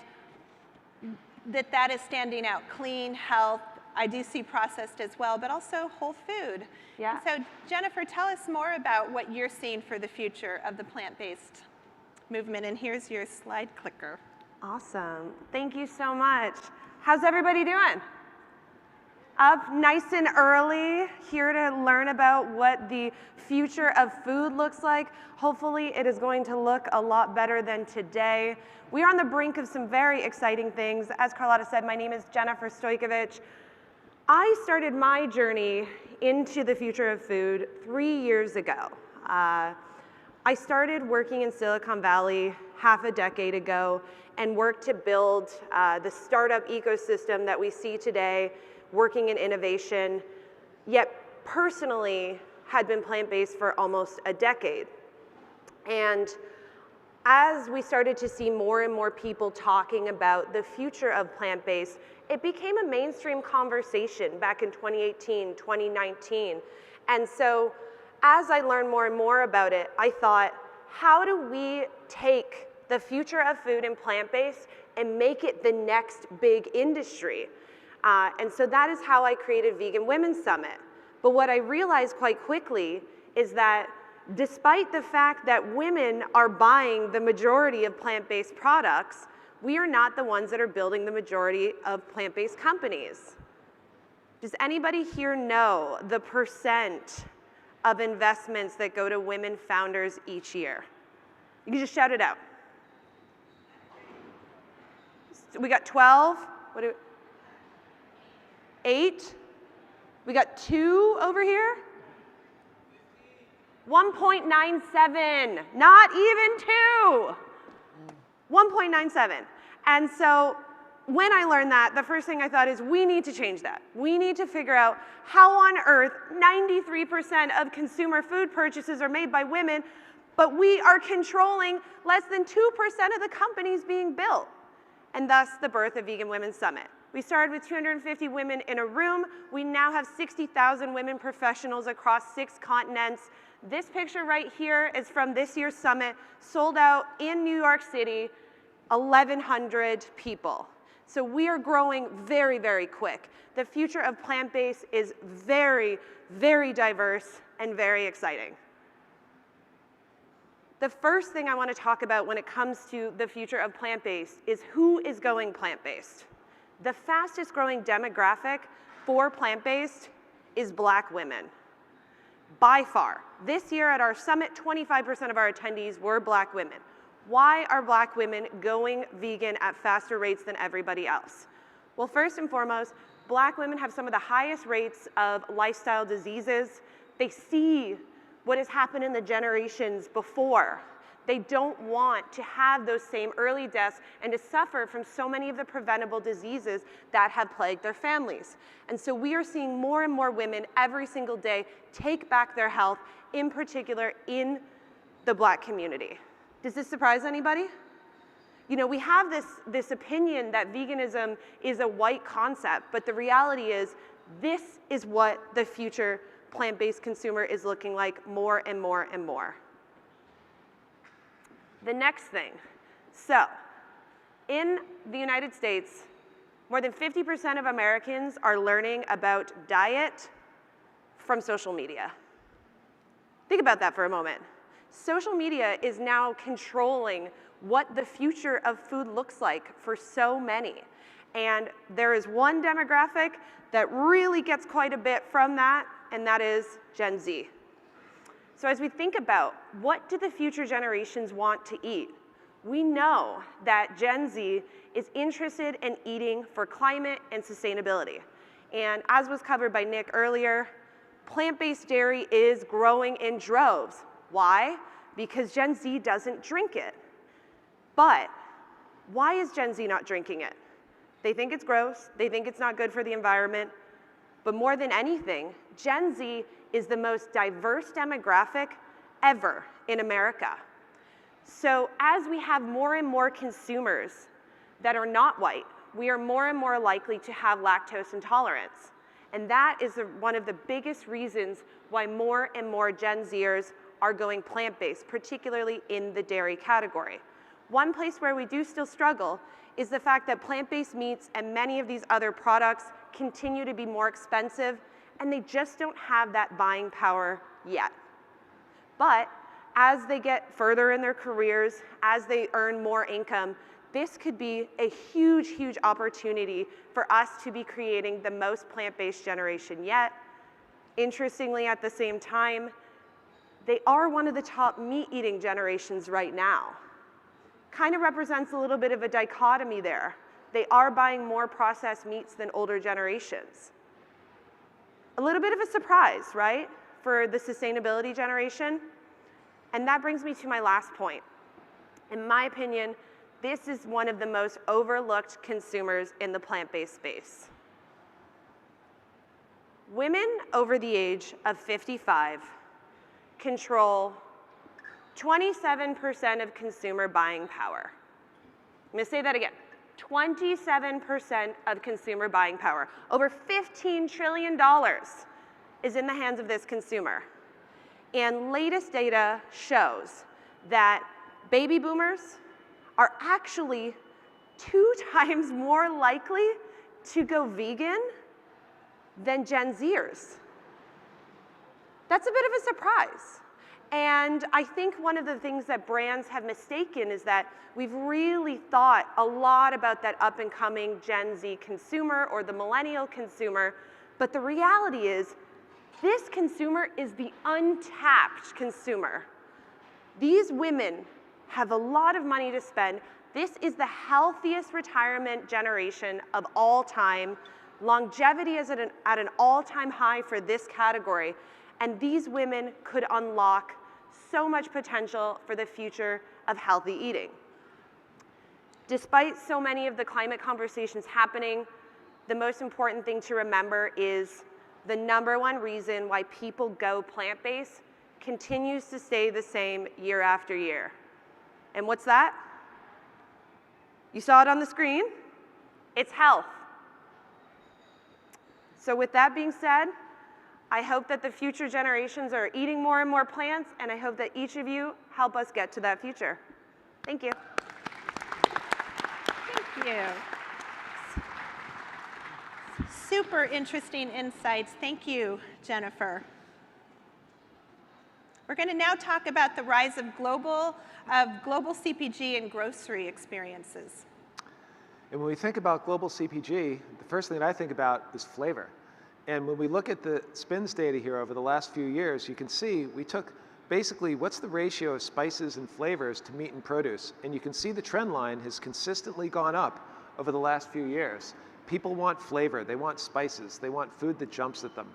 that is standing out. Clean, health, I do see processed as well, but also whole food. Yeah. So Jennifer, tell us more about what you're seeing for the future of the plant-based movement. And here's your slide clicker. Awesome. Thank you so much. How's everybody doing? Up nice and early, here to learn about what the future of food looks like. Hopefully it is going to look a lot better than today. We are on the brink of some very exciting things. As Carlotta said, my name is Jennifer Stojkovic. I started my journey into the future of food 3 years ago. I started working in Silicon Valley half a decade ago and worked to build the startup ecosystem that we see today, working in innovation, yet personally had been plant-based for almost a decade. And as we started to see more and more people talking about the future of plant-based, it became a mainstream conversation back in 2018, 2019. And so as I learned more and more about it, I thought, how do we take the future of food and plant-based and make it the next big industry? And so that is how I created Vegan Women's Summit. But what I realized quite quickly is that despite the fact that women are buying the majority of plant-based products, we are not the ones that are building the majority of plant-based companies. Does anybody here know the percent of investments that go to women founders each year? You can just shout it out. We got 12. 8. We got 2 over here. 1.97. Not even 2. 1.97. And so when I learned that, the first thing I thought is we need to change that. We need to figure out how on earth 93% of consumer food purchases are made by women, but we are controlling less than 2% of the companies being built. And thus the birth of Vegan Women's Summit. We started with 250 women in a room. We now have 60,000 women professionals across 6 continents. This picture right here is from this year's summit, sold out in New York City, 1,100 people. So we are growing very, very quick. The future of plant-based is very, very diverse and very exciting. The first thing I want to talk about when it comes to the future of plant-based is who is going plant-based. The fastest growing demographic for plant-based is Black women, by far. This year at our summit, 25% of our attendees were Black women. Why are Black women going vegan at faster rates than everybody else? Well, first and foremost, Black women have some of the highest rates of lifestyle diseases. They see what has happened in the generations before. They don't want to have those same early deaths and to suffer from so many of the preventable diseases that have plagued their families. And so we are seeing more and more women every single day take back their health, in particular in the Black community. Does this surprise anybody? You know, we have this opinion that veganism is a white concept, but the reality is this is what the future plant-based consumer is looking like more and more and more. The next thing, so in the United States, more than 50% of Americans are learning about diet from social media. Think about that for a moment. Social media is now controlling what the future of food looks like for so many. And there is one demographic that really gets quite a bit from that, and that is Gen Z. So as we think about what do the future generations want to eat, we know that Gen Z is interested in eating for climate and sustainability. And as was covered by Nick earlier, plant-based dairy is growing in droves. Why? Because Gen Z doesn't drink it. But why is Gen Z not drinking it? They think it's gross, they think it's not good for the environment, but more than anything, Gen Z is the most diverse demographic ever in America. So as we have more and more consumers that are not white, we are more and more likely to have lactose intolerance. And that is one of the biggest reasons why more and more Gen Zers are going plant-based, particularly in the dairy category. One place where we do still struggle is the fact that plant-based meats and many of these other products continue to be more expensive, and they just don't have that buying power yet. But as they get further in their careers, as they earn more income, this could be a huge, huge opportunity for us to be creating the most plant-based generation yet. Interestingly, at the same time, they are one of the top meat-eating generations right now. Kind of represents a little bit of a dichotomy there. They are buying more processed meats than older generations. A little bit of a surprise, right, for the sustainability generation? And that brings me to my last point. In my opinion, this is one of the most overlooked consumers in the plant-based space. Women over the age of 55 control 27% of consumer buying power. I'm going to say that again. 27% of consumer buying power. Over $15 trillion is in the hands of this consumer. And latest data shows that baby boomers are actually 2 times more likely to go vegan than Gen Zers. That's a bit of a surprise. And I think one of the things that brands have mistaken is that we've really thought a lot about that up-and-coming Gen Z consumer or the millennial consumer, but the reality is this consumer is the untapped consumer. These women have a lot of money to spend. This is the healthiest retirement generation of all time. Longevity is at an all-time high for this category, and these women could unlock so much potential for the future of healthy eating. Despite so many of the climate conversations happening, the most important thing to remember is the #1 reason why people go plant-based continues to stay the same year after year. And what's that? You saw it on the screen. It's health. So with that being said, I hope that the future generations are eating more and more plants, and I hope that each of you help us get to that future. Thank you. Thank you. Super interesting insights. Thank you, Jennifer. We're going to now talk about the rise of global CPG and grocery experiences. And when we think about global CPG, the first thing that I think about is flavor. And when we look at the SPINS data here over the last few years, you can see we took basically what's the ratio of spices and flavors to meat and produce. And you can see the trend line has consistently gone up over the last few years. People want flavor, they want spices, they want food that jumps at them.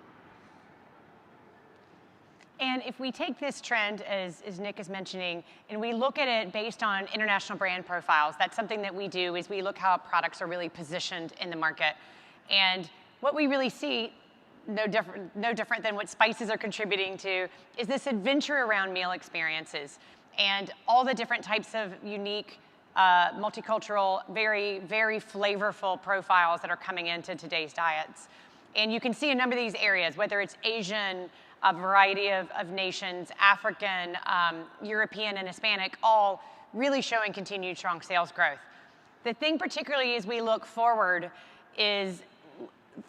And if we take this trend, as Nick is mentioning, and we look at it based on international brand profiles, that's something that we do, is we look how products are really positioned in the market. And what we really see, no different than what spices are contributing to, is this adventure around meal experiences and all the different types of unique, multicultural, very, very flavorful profiles that are coming into today's diets. And you can see a number of these areas, whether it's Asian, a variety of nations, African, European, and Hispanic, all really showing continued strong sales growth. The thing particularly as we look forward is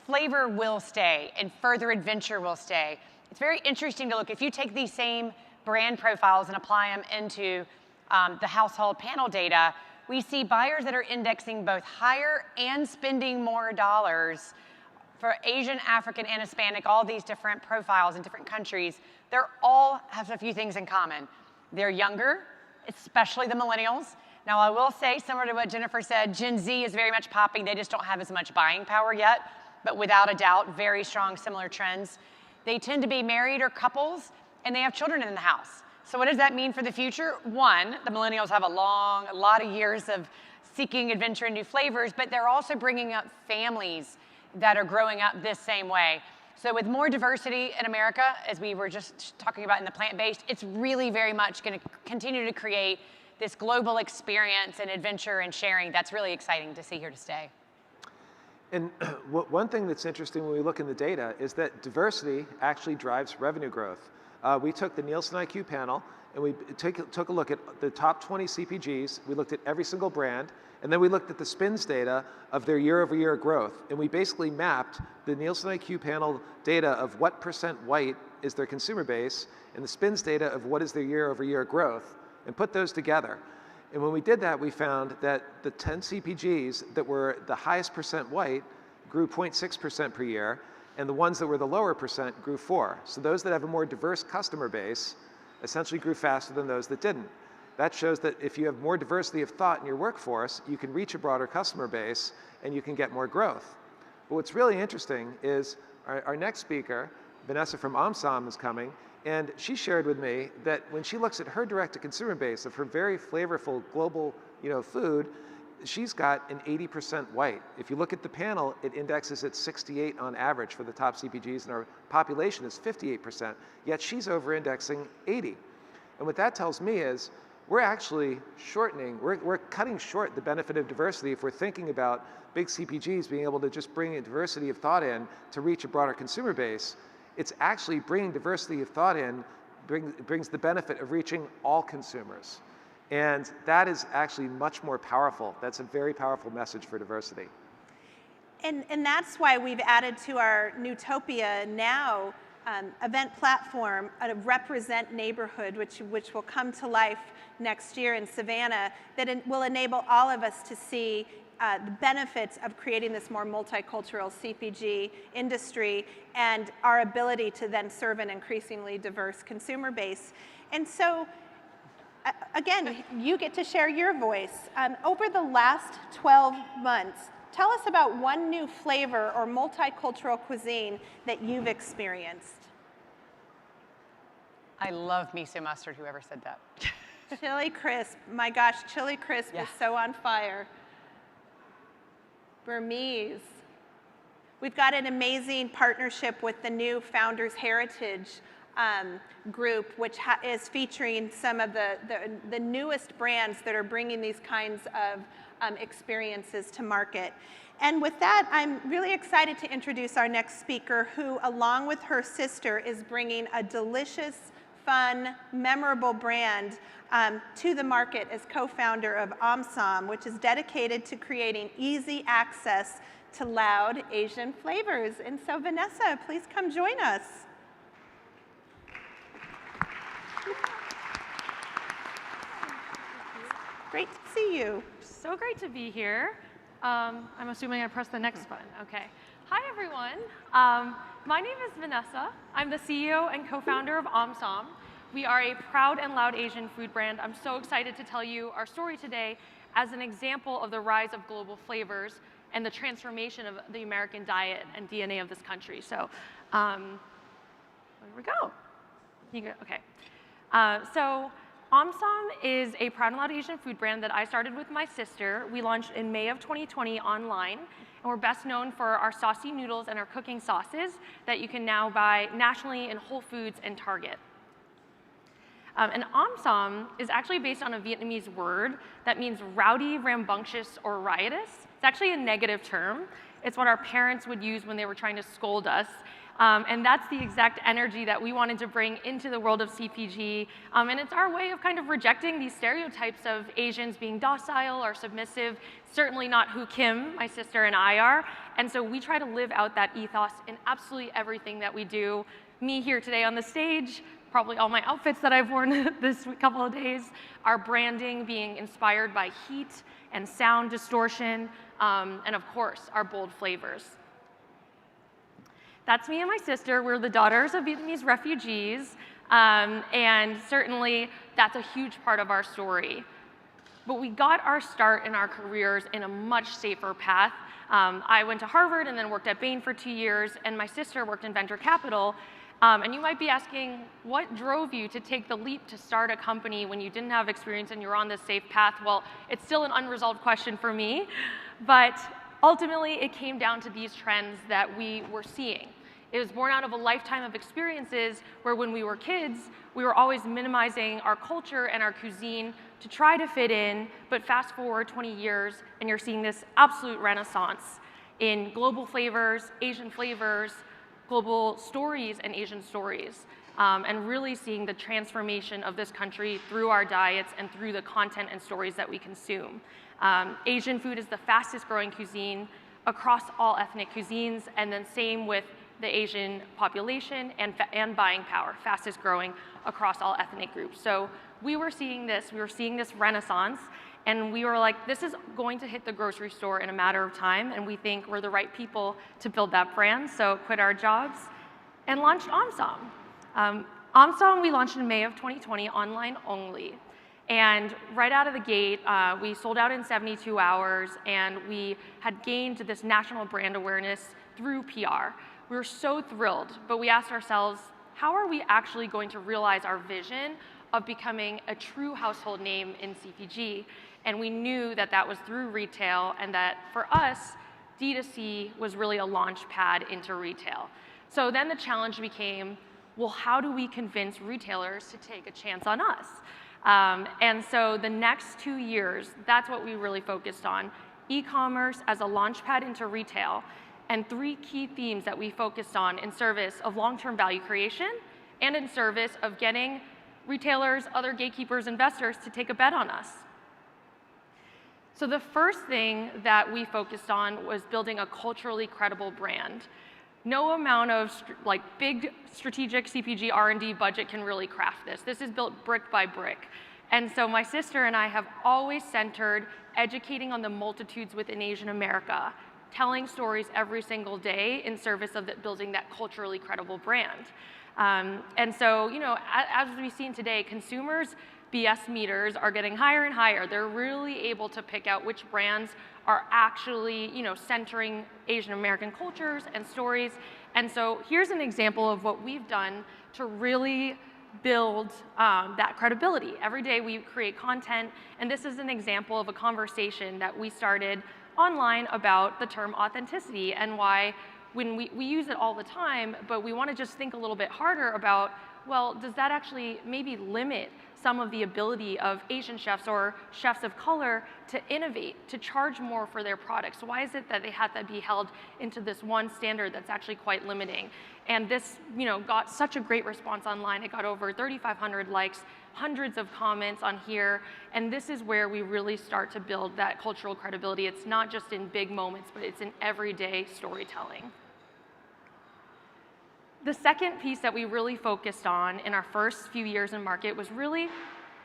flavor will stay and further adventure will stay. It's very interesting to look, if you take these same brand profiles and apply them into the household panel data, we see buyers that are indexing both higher and spending more dollars for Asian, African, and Hispanic, all these different profiles in different countries. They're all have a few things in common. They're younger, especially the millennials. Now I will say, similar to what Jennifer said, Gen Z is very much popping. They just don't have as much buying power yet, but without a doubt, very strong similar trends. They tend to be married or couples, and they have children in the house. So what does that mean for the future? One, the millennials have a lot of years of seeking adventure and new flavors, but they're also bringing up families that are growing up this same way. So with more diversity in America, as we were just talking about in the plant-based, it's really very much going to continue to create this global experience and adventure and sharing that's really exciting to see here to stay. And one thing that's interesting when we look in the data is that diversity actually drives revenue growth. we took the Nielsen IQ panel and we took a look at the top 20 CPGs. We looked at every single brand, and then we looked at the SPINS data of their year-over-year growth. And we basically mapped the Nielsen IQ panel data of what % white is their consumer base and the SPINS data of what is their year-over-year growth, and put those together. And when we did that, we found that the 10 CPGs that were the highest % white grew 0.6% per year, and the ones that were the lower % grew 4%. So those that have a more diverse customer base essentially grew faster than those that didn't. That shows that if you have more diversity of thought in your workforce, you can reach a broader customer base and you can get more growth. But what's really interesting is our next speaker, Vanessa from Omsom, is coming, and she shared with me that when she looks at her direct-to-consumer base of her very flavorful global food, she's got an 80% white. If you look at the panel, it indexes at 68 on average for the top CPGs, and our population is 58%, yet she's over-indexing 80. And what that tells me is we're actually we're cutting short the benefit of diversity if we're thinking about big CPGs being able to just bring a diversity of thought in to reach a broader consumer base. It's actually bringing diversity of thought in, brings the benefit of reaching all consumers. And that is actually much more powerful. That's a very powerful message for diversity. And that's why we've added to our Nutopia Now event platform a Represent Neighborhood, which will come to life next year in Savannah, that will enable all of us to see the benefits of creating this more multicultural CPG industry and our ability to then serve an increasingly diverse consumer base. And so, again, you get to share your voice. Over the last 12 months, tell us about one new flavor or multicultural cuisine that you've experienced. I love miso mustard, whoever said that. Chili crisp. My gosh, chili crisp is so on fire. Burmese. We've got an amazing partnership with the new Founders Heritage group, which is featuring some of the newest brands that are bringing these kinds of experiences to market. And with that, I'm really excited to introduce our next speaker, who, along with her sister, is bringing a delicious, fun, memorable brand to the market as co-founder of Omsom, which is dedicated to creating easy access to loud Asian flavors. And so, Vanessa, please come join us. Great to see you. So great to be here. I'm assuming I pressed the next button. Okay. Hi, everyone. My name is Vanessa. I'm the CEO and co-founder of Omsom. We are a proud and loud Asian food brand. I'm so excited to tell you our story today as an example of the rise of global flavors and the transformation of the American diet and DNA of this country. So, there we go. Okay. So Omsom is a proud and loud Asian food brand that I started with my sister. We launched in May of 2020 online, and we're best known for our saucy noodles and our cooking sauces that you can now buy nationally in Whole Foods and Target. And Omsom is actually based on a Vietnamese word that means rowdy, rambunctious, or riotous. It's actually a negative term. It's what our parents would use when they were trying to scold us. And that's the exact energy that we wanted to bring into the world of CPG. And it's our way of kind of rejecting these stereotypes of Asians being docile or submissive, certainly not who Kim, my sister, and I are. And so we try to live out that ethos in absolutely everything that we do. Me here today on the stage, probably all my outfits that I've worn this couple of days, our branding being inspired by heat and sound distortion, and of course, our bold flavors. That's me and my sister. We're the daughters of Vietnamese refugees, and certainly that's a huge part of our story. But we got our start in our careers in a much safer path. I went to Harvard and then worked at Bain for 2 years, and my sister worked in venture capital. And you might be asking, what drove you to take the leap to start a company when you didn't have experience and you're on this safe path? Well, it's still an unresolved question for me, but ultimately it came down to these trends that we were seeing. It was born out of a lifetime of experiences where when we were kids, we were always minimizing our culture and our cuisine to try to fit in, but fast forward 20 years and you're seeing this absolute renaissance in global flavors, Asian flavors, global stories, and Asian stories. and really seeing the transformation of this country through our diets and through the content and stories that we consume. Asian food is the fastest growing cuisine across all ethnic cuisines, and then same with the Asian population and buying power, fastest growing across all ethnic groups. So we were seeing this renaissance, and we were like, this is going to hit the grocery store in a matter of time, and we think we're the right people to build that brand, so quit our jobs and launched Omsom. Omsom we launched in May of 2020, online only. And right out of the gate, we sold out in 72 hours, and we had gained this national brand awareness through PR. We were so thrilled, but we asked ourselves, how are we actually going to realize our vision of becoming a true household name in CPG? And we knew that that was through retail, and that for us, D2C was really a launch pad into retail. So then the challenge became, well, how do we convince retailers to take a chance on us? And so the next 2 years, that's what we really focused on. E-commerce as a launch pad into retail, and 3 key themes that we focused on in service of long-term value creation and in service of getting retailers, other gatekeepers, investors to take a bet on us. So the first thing that we focused on was building a culturally credible brand. No amount of big strategic CPG R&D budget can really craft this. This is built brick by brick. And so my sister and I have always centered educating on the multitudes within Asian America, telling stories every single day in service of building that culturally credible brand. And so, as we've seen today, consumers' BS meters are getting higher and higher. They're really able to pick out which brands are actually, centering Asian American cultures and stories. And so here's an example of what we've done to really build that credibility. Every day we create content, and this is an example of a conversation that we started online about the term authenticity and why when we use it all the time, but we want to just think a little bit harder about, well, does that actually maybe limit some of the ability of Asian chefs or chefs of color to innovate, to charge more for their products? Why is it that they have to be held into this one standard that's actually quite limiting? And this, got such a great response online. It got over 3,500 likes, hundreds of comments on here, and this is where we really start to build that cultural credibility. It's not just in big moments, but it's in everyday storytelling. The second piece that we really focused on in our first few years in market was really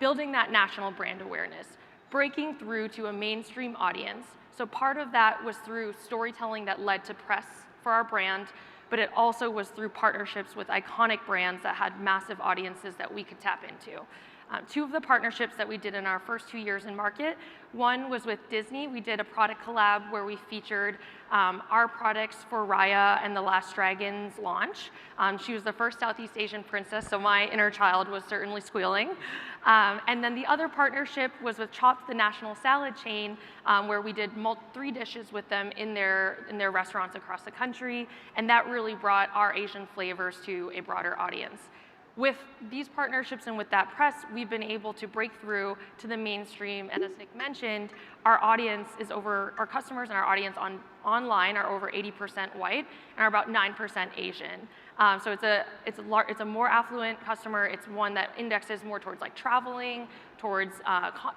building that national brand awareness, breaking through to a mainstream audience. So part of that was through storytelling that led to press for our brand, but it also was through partnerships with iconic brands that had massive audiences that we could tap into. 2 of the partnerships that we did in our first 2 years in market, one was with Disney. We did a product collab where we featured our products for Raya and the Last Dragon's launch. She was the first Southeast Asian princess, so my inner child was certainly squealing. And then the other partnership was with Chopped, the national salad chain, where we did 3 dishes with them in their restaurants across the country, and that really brought our Asian flavors to a broader audience. With these partnerships and with that press, we've been able to break through to the mainstream, and as Nick mentioned, our customers and our audience online are over 80% white and are about 9% Asian. So it's a more affluent customer. It's one that indexes more towards traveling, towards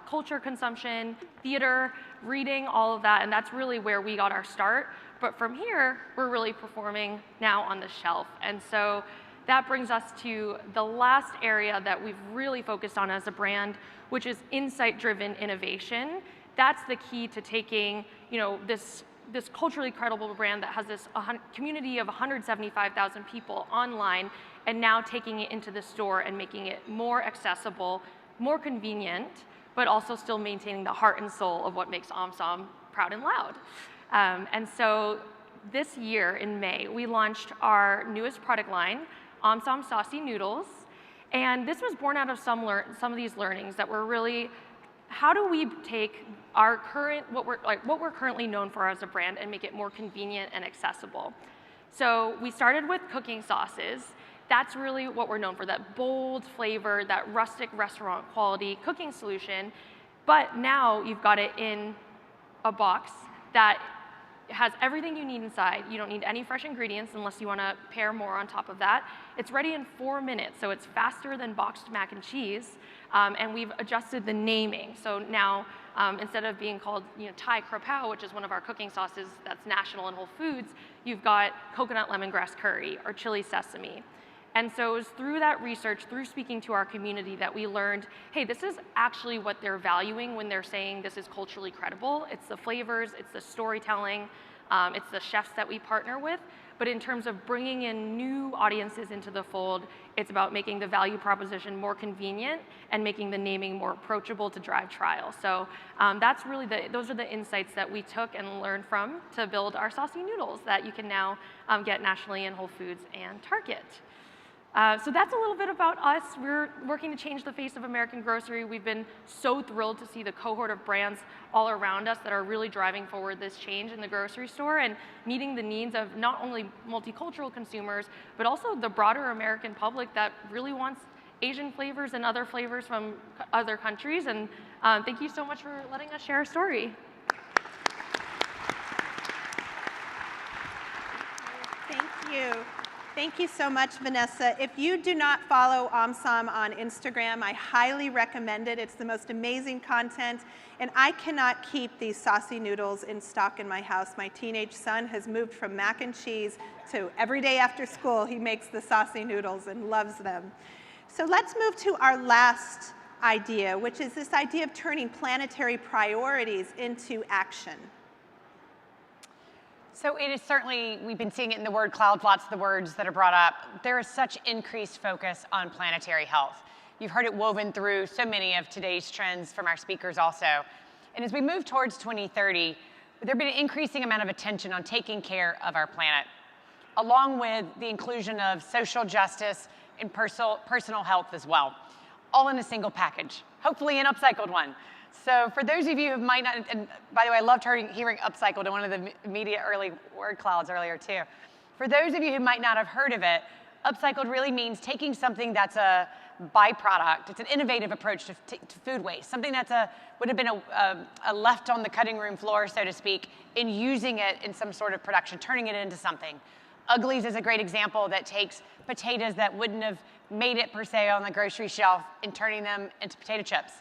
culture consumption, theater, reading, all of that, and that's really where we got our start. But from here, we're really performing now on the shelf, and so that brings us to the last area that we've really focused on as a brand, which is insight-driven innovation. That's the key to taking, this culturally credible brand that has this community of 175,000 people online, and now taking it into the store and making it more accessible, more convenient, but also still maintaining the heart and soul of what makes Omsom proud and loud. And so this year in May, we launched our newest product line, Omsom Saucy Noodles, and this was born out of some of these learnings that were really, how do we take our what we're currently known for as a brand and make it more convenient and accessible? So we started with cooking sauces. That's really what we're known for, that bold flavor, that rustic restaurant quality cooking solution, but now you've got it in a box that It has everything you need inside. You don't need any fresh ingredients unless you want to pair more on top of that. It's ready in 4 minutes, so it's faster than boxed mac and cheese. And we've adjusted the naming. So now, instead of being called Thai Krapow, which is one of our cooking sauces that's national in Whole Foods, you've got coconut lemongrass curry or chili sesame. And so it was through that research, through speaking to our community, that we learned, hey, this is actually what they're valuing when they're saying this is culturally credible. It's the flavors, it's the storytelling, it's the chefs that we partner with. But in terms of bringing in new audiences into the fold, it's about making the value proposition more convenient and making the naming more approachable to drive trial. So that's really those are the insights that we took and learned from to build our saucy noodles that you can now get nationally in Whole Foods and Target. So that's a little bit about us. We're working to change the face of American grocery. We've been so thrilled to see the cohort of brands all around us that are really driving forward this change in the grocery store and meeting the needs of not only multicultural consumers, but also the broader American public that really wants Asian flavors and other flavors from other countries. And thank you so much for letting us share our story. Thank you. Thank you so much, Vanessa. If you do not follow Omsom on Instagram, I highly recommend it. It's the most amazing content, and I cannot keep these saucy noodles in stock in my house. My teenage son has moved from mac and cheese to every day after school he makes the saucy noodles and loves them. So let's move to our last idea, which is this idea of turning planetary priorities into action. So it is certainly, we've been seeing it in the word cloud, lots of the words that are brought up. There is such increased focus on planetary health. You've heard it woven through so many of today's trends from our speakers also. And as we move towards 2030, there'll be an increasing amount of attention on taking care of our planet, along with the inclusion of social justice and personal health as well, all in a single package, hopefully an upcycled one. So for those of you who might not, and by the way, I loved hearing upcycled in one of the media early word clouds earlier too. For those of you who might not have heard of it, upcycled really means taking something that's a byproduct. It's an innovative approach to food waste, something that's would have been a left on the cutting room floor, so to speak, in using it in some sort of production, turning it into something. Uglies is a great example that takes potatoes that wouldn't have made it per se on the grocery shelf and turning them into potato chips.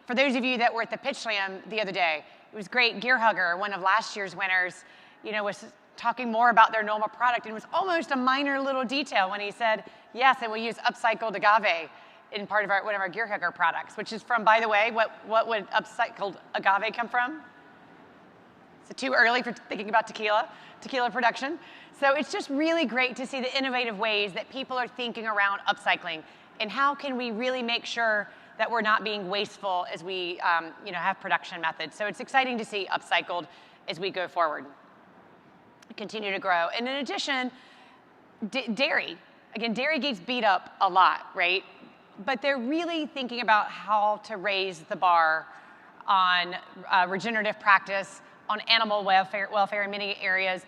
For those of you that were at the Pitch Slam the other day, it was great. Gear Hugger, one of last year's winners, was talking more about their normal product, and it was almost a minor little detail when he said, yes, and we use upcycled agave in part of one of our Gear Hugger products, which is from, by the way, what would upcycled agave come from? Is it too early for thinking about tequila production? So it's just really great to see the innovative ways that people are thinking around upcycling, and how can we really make sure that we're not being wasteful as we have production methods. So it's exciting to see upcycled as we go forward, continue to grow. And in addition, dairy. Again, dairy gets beat up a lot, right? But they're really thinking about how to raise the bar on regenerative practice, on animal welfare in many areas.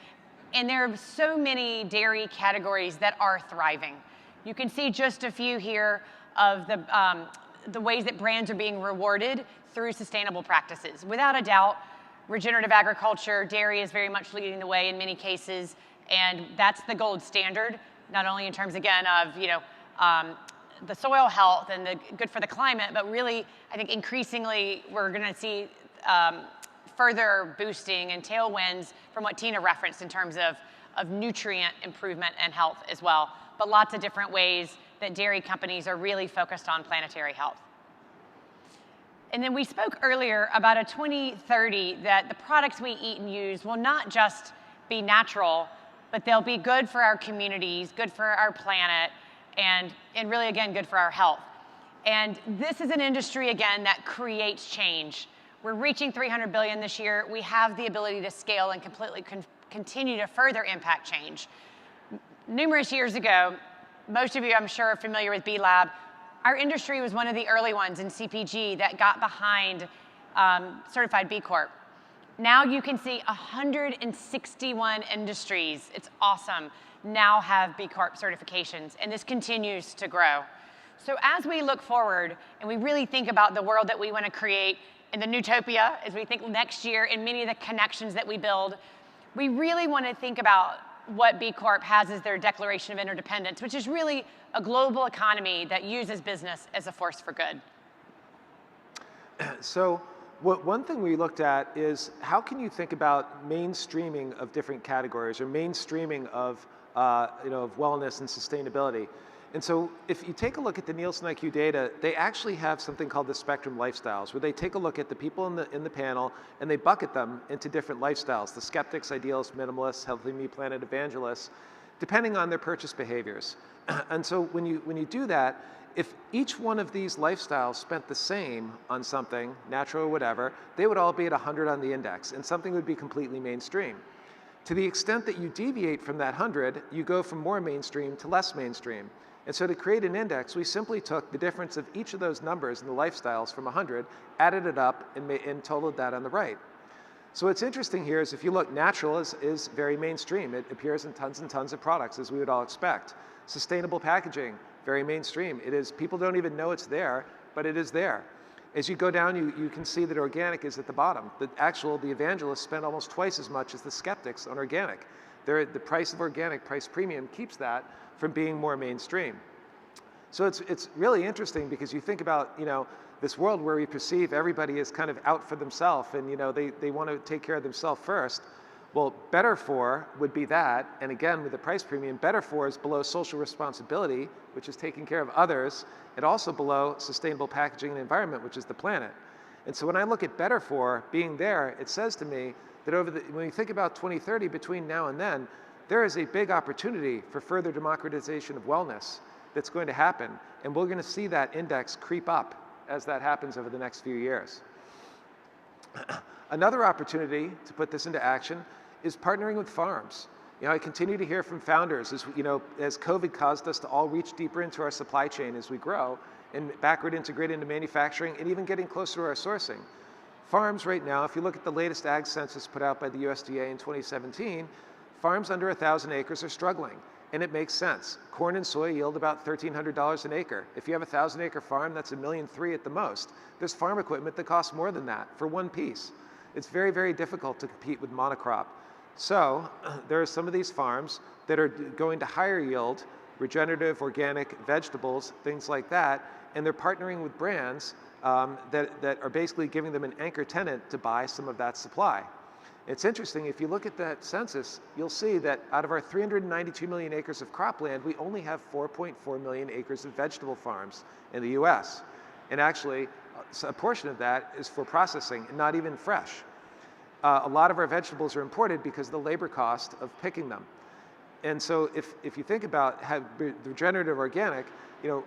And there are so many dairy categories that are thriving. You can see just a few here of the ways that brands are being rewarded through sustainable practices. Without a doubt, regenerative agriculture, dairy is very much leading the way in many cases, and that's the gold standard, not only in terms, again, of the soil health and the good for the climate, but really, I think increasingly we're gonna see further boosting and tailwinds from what Tina referenced in terms of nutrient improvement and health as well, but lots of different ways that dairy companies are really focused on planetary health. And then we spoke earlier about a 2030 that the products we eat and use will not just be natural, but they'll be good for our communities, good for our planet, and really, again, good for our health. And this is an industry, again, that creates change. We're reaching $300 billion this year. We have the ability to scale and completely continue to further impact change. Numerous years ago, most of you, I'm sure, are familiar with B-Lab. Our industry was one of the early ones in CPG that got behind certified B Corp. Now you can see 161 industries, it's awesome, now have B Corp certifications, and this continues to grow. So as we look forward and we really think about the world that we want to create in the Nutopia, as we think next year in many of the connections that we build, we really want to think about what B Corp has as their Declaration of Interdependence, which is really a global economy that uses business as a force for good. So one thing we looked at is how can you think about mainstreaming of different categories or mainstreaming of, of wellness and sustainability. And so if you take a look at the Nielsen IQ data, they actually have something called the spectrum lifestyles, where they take a look at the people in the panel and they bucket them into different lifestyles, the skeptics, idealists, minimalists, healthy me planet evangelists, depending on their purchase behaviors. And so when you do that, if each one of these lifestyles spent the same on something, natural or whatever, they would all be at 100 on the index, and something would be completely mainstream. To the extent that you deviate from that 100, you go from more mainstream to less mainstream. And so to create an index, we simply took the difference of each of those numbers in the lifestyles from 100, added it up, and totaled that on the right. So what's interesting here is if you look, natural is very mainstream. It appears in tons and tons of products, as we would all expect. Sustainable packaging, very mainstream. It is, people don't even know it's there, but it is there. As you go down, you can see that organic is at the bottom. The evangelists spend almost twice as much as the skeptics on organic. The price of organic, price premium, keeps that from being more mainstream. So it's really interesting because you think about, this world where we perceive everybody as kind of out for themselves and, they want to take care of themselves first. Well, better for would be that, and again, with the price premium, better for is below social responsibility, which is taking care of others, and also below sustainable packaging and environment, which is the planet. And so when I look at better for being there, it says to me that when you think about 2030, between now and then, there is a big opportunity for further democratization of wellness that's going to happen, and we're going to see that index creep up as that happens over the next few years. Another opportunity to put this into action is partnering with farms. I continue to hear from founders as COVID caused us to all reach deeper into our supply chain as we grow and backward integrate into manufacturing and even getting closer to our sourcing. Farms right now, if you look at the latest ag census put out by the USDA in 2017, farms under 1,000 acres are struggling, and it makes sense. Corn and soy yield about $1,300 an acre. If you have a 1,000-acre farm, that's $1.3 million at the most. There's farm equipment that costs more than that for one piece. It's very, very difficult to compete with monocrop. So there are some of these farms that are going to higher yield, regenerative, organic vegetables, things like that, and they're partnering with brands that are basically giving them an anchor tenant to buy some of that supply. It's interesting, if you look at that census, you'll see that out of our 392 million acres of cropland, we only have 4.4 million acres of vegetable farms in the US. And actually, a portion of that is for processing, and not even fresh. A lot of our vegetables are imported because of the labor cost of picking them. And so if you think about regenerative organic,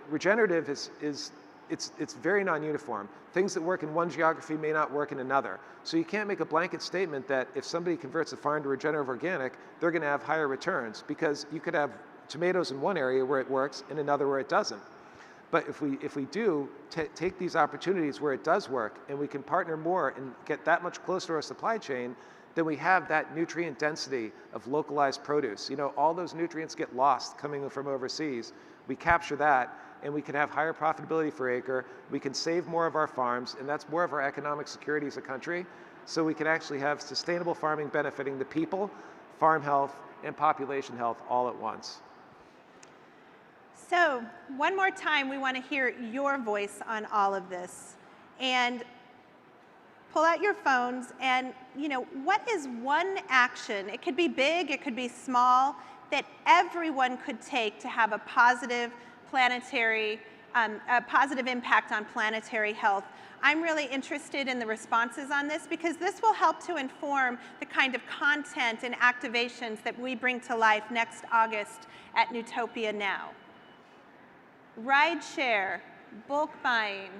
regenerative it's very non-uniform. Things that work in one geography may not work in another. So you can't make a blanket statement that if somebody converts a farm to regenerative organic, they're going to have higher returns, because you could have tomatoes in one area where it works and another where it doesn't. But if we do take these opportunities where it does work, and we can partner more and get that much closer to our supply chain, then we have that nutrient density of localized produce. All those nutrients get lost coming from overseas. We capture that, and we can have higher profitability per acre. We can save more of our farms, and that's more of our economic security as a country. So we can actually have sustainable farming benefiting the people, farm health, and population health all at once. So one more time, we want to hear your voice on all of this. And pull out your phones and, what is one action, it could be big, it could be small, that everyone could take to have a positive impact on planetary health? I'm really interested in the responses on this, because this will help to inform the kind of content and activations that we bring to life next August at Nutopia Now. Ride share, bulk buying,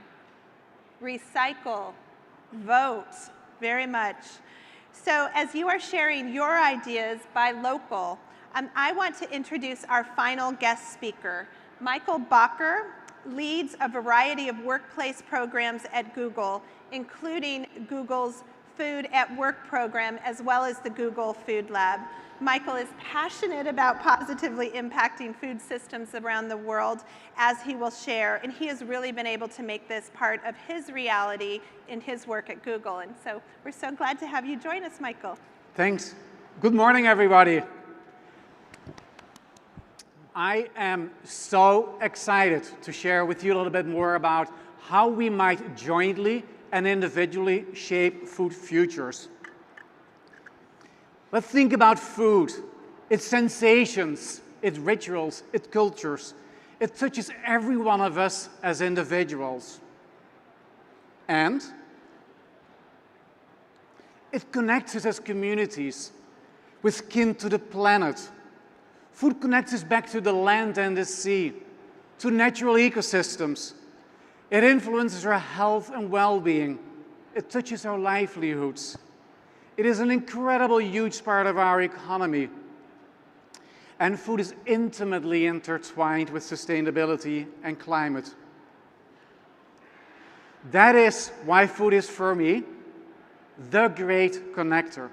recycle, vote, very much. So as you are sharing your ideas by local, I want to introduce our final guest speaker. Michael Bacher leads a variety of workplace programs at Google, including Google's Food at Work program, as well as the Google Food Lab. Michael is passionate about positively impacting food systems around the world, as he will share, and he has really been able to make this part of his reality in his work at Google. And so we're so glad to have you join us, Michael. Thanks. Good morning, everybody. I am so excited to share with you a little bit more about how we might jointly and individually shape food futures. Let's think about food, its sensations, its rituals, its cultures. It touches every one of us as individuals. And it connects us as communities with kin to the planet. Food connects us back to the land and the sea, to natural ecosystems. It influences our health and well-being. It touches our livelihoods. It is an incredible, huge part of our economy. And food is intimately intertwined with sustainability and climate. That is why food is, for me, the great connector.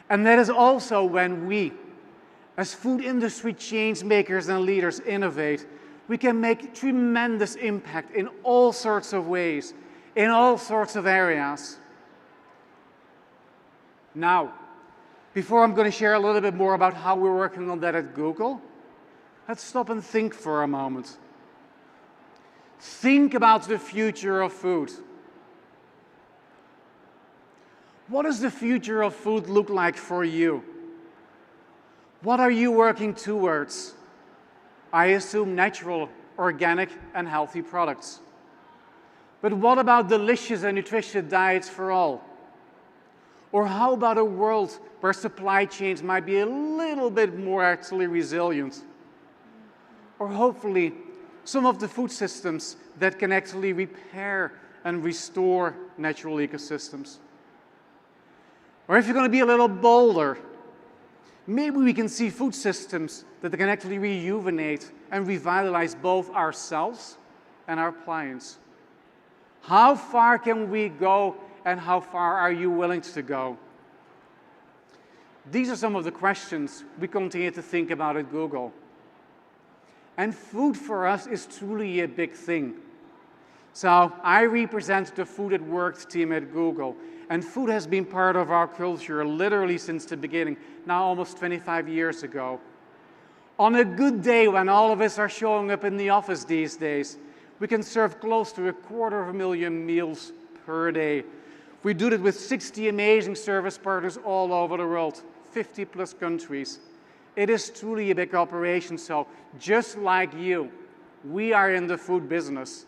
And that is also when we, as food industry change makers and leaders, innovate, we can make tremendous impact in all sorts of ways, in all sorts of areas. Now, before I'm going to share a little bit more about how we're working on that at Google, let's stop and think for a moment. Think about the future of food. What does the future of food look like for you? What are you working towards? I assume natural, organic, and healthy products. But what about delicious and nutritious diets for all? Or how about a world where supply chains might be a little bit more actually resilient? Or hopefully, some of the food systems that can actually repair and restore natural ecosystems. Or if you're going to be a little bolder, maybe we can see food systems that can actually rejuvenate and revitalize both ourselves and our clients. How far can we go, and how far are you willing to go? These are some of the questions we continue to think about at Google. And food for us is truly a big thing. So I represent the Food at Work team at Google. And food has been part of our culture literally since the beginning, now almost 25 years ago. On a good day when all of us are showing up in the office these days, we can serve close to 250,000 meals per day. We do it with 60 amazing service partners all over the world, 50 plus countries. It is truly a big operation, so just like you, we are in the food business.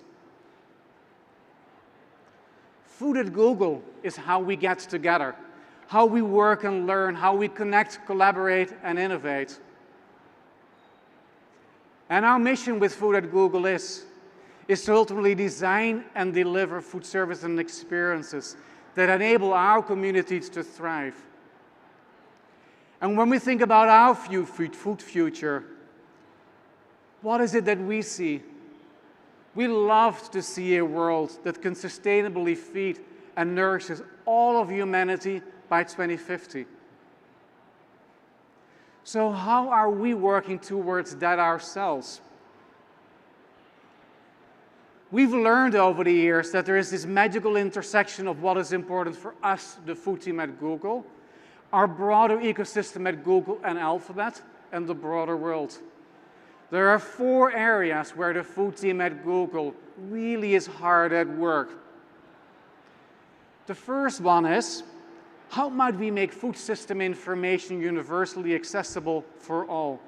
Food at Google is how we get together, how we work and learn, how we connect, collaborate, and innovate. And our mission with Food at Google is to ultimately design and deliver food service and experiences that enable our communities to thrive. And when we think about our food future, what is it that we see? We love to see a world that can sustainably feed and nourishes all of humanity by 2050. So how are we working towards that ourselves? We've learned over the years that there is this magical intersection of what is important for us, the food team at Google, our broader ecosystem at Google and Alphabet, and the broader world. There are 4 areas where the food team at Google really is hard at work. The first one is, how might we make food system information universally accessible for all?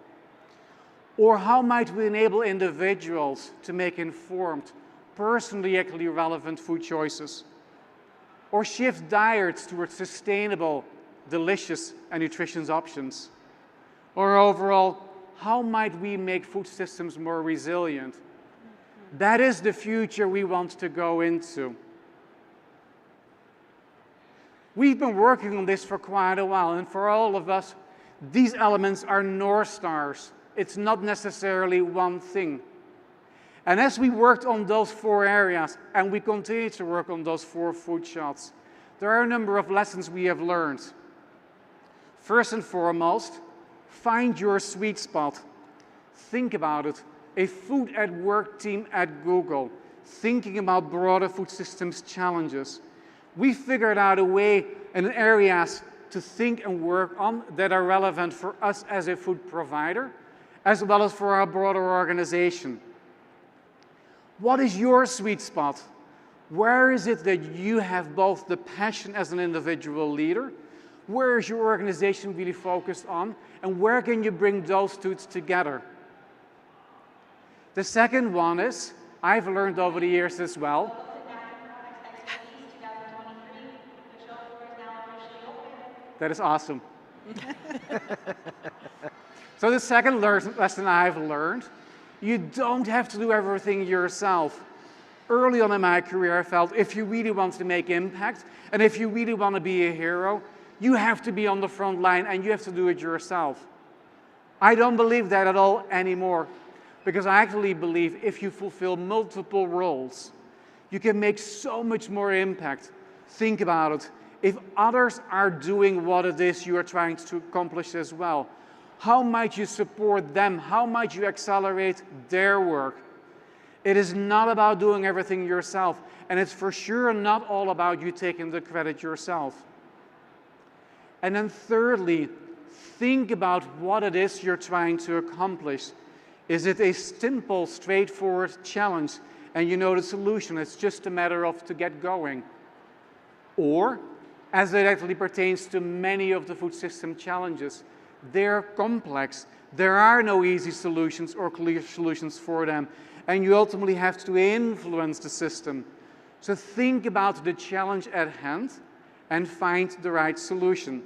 Or how might we enable individuals to make informed, personally actually relevant food choices? Or shift diets towards sustainable, delicious, and nutritious options? Or overall, how might we make food systems more resilient? That is the future we want to go into. We've been working on this for quite a while, and for all of us, these elements are North Stars. It's not necessarily one thing. And as we worked on those 4 areas, and we continue to work on those 4 food shots, there are a number of lessons we have learned. First and foremost, find your sweet spot. Think about it. A Food at Work team at Google, thinking about broader food systems challenges. We figured out a way in areas to think and work on that are relevant for us as a food provider, as well as for our broader organization. What is your sweet spot? Where is it that you have both the passion as an individual leader? Where is your organization really focused on? And where can you bring those two together? The second one is, I've learned over the years as well, that is awesome. So the second lesson I've learned, you don't have to do everything yourself. Early on in my career, I felt if you really want to make impact, and if you really want to be a hero, you have to be on the front line and you have to do it yourself. I don't believe that at all anymore, because I actually believe if you fulfill multiple roles, you can make so much more impact. Think about it. If others are doing what it is you are trying to accomplish as well, how might you support them? How might you accelerate their work? It is not about doing everything yourself, and it's for sure not all about you taking the credit yourself. And then thirdly, think about what it is you're trying to accomplish. Is it a simple, straightforward challenge, and you know the solution, it's just a matter of to get going? Or, as it actually pertains to many of the food system challenges, they're complex. There are no easy solutions or clear solutions for them, and you ultimately have to influence the system. So think about the challenge at hand and find the right solution.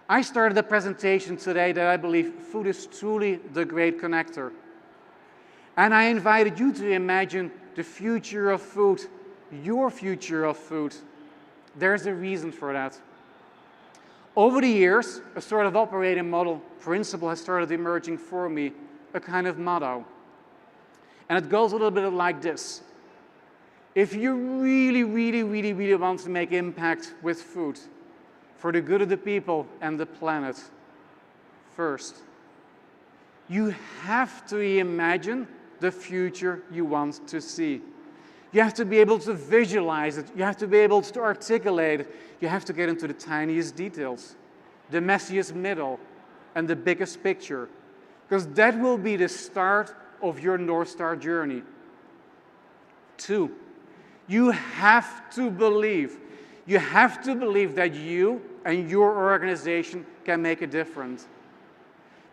I started a presentation today that I believe food is truly the great connector. And I invited you to imagine the future of food, your future of food. There's a reason for that. Over the years, a sort of operating model principle has started emerging for me, a kind of motto. And it goes a little bit like this. If you really want to make impact with food, for the good of the people and the planet, first, you have to imagine the future you want to see. You have to be able to visualize it. You have to be able to articulate it. You have to get into the tiniest details, the messiest middle, and the biggest picture, because that will be the start of your North Star journey. 2, you have to believe. You have to believe that you and your organization can make a difference.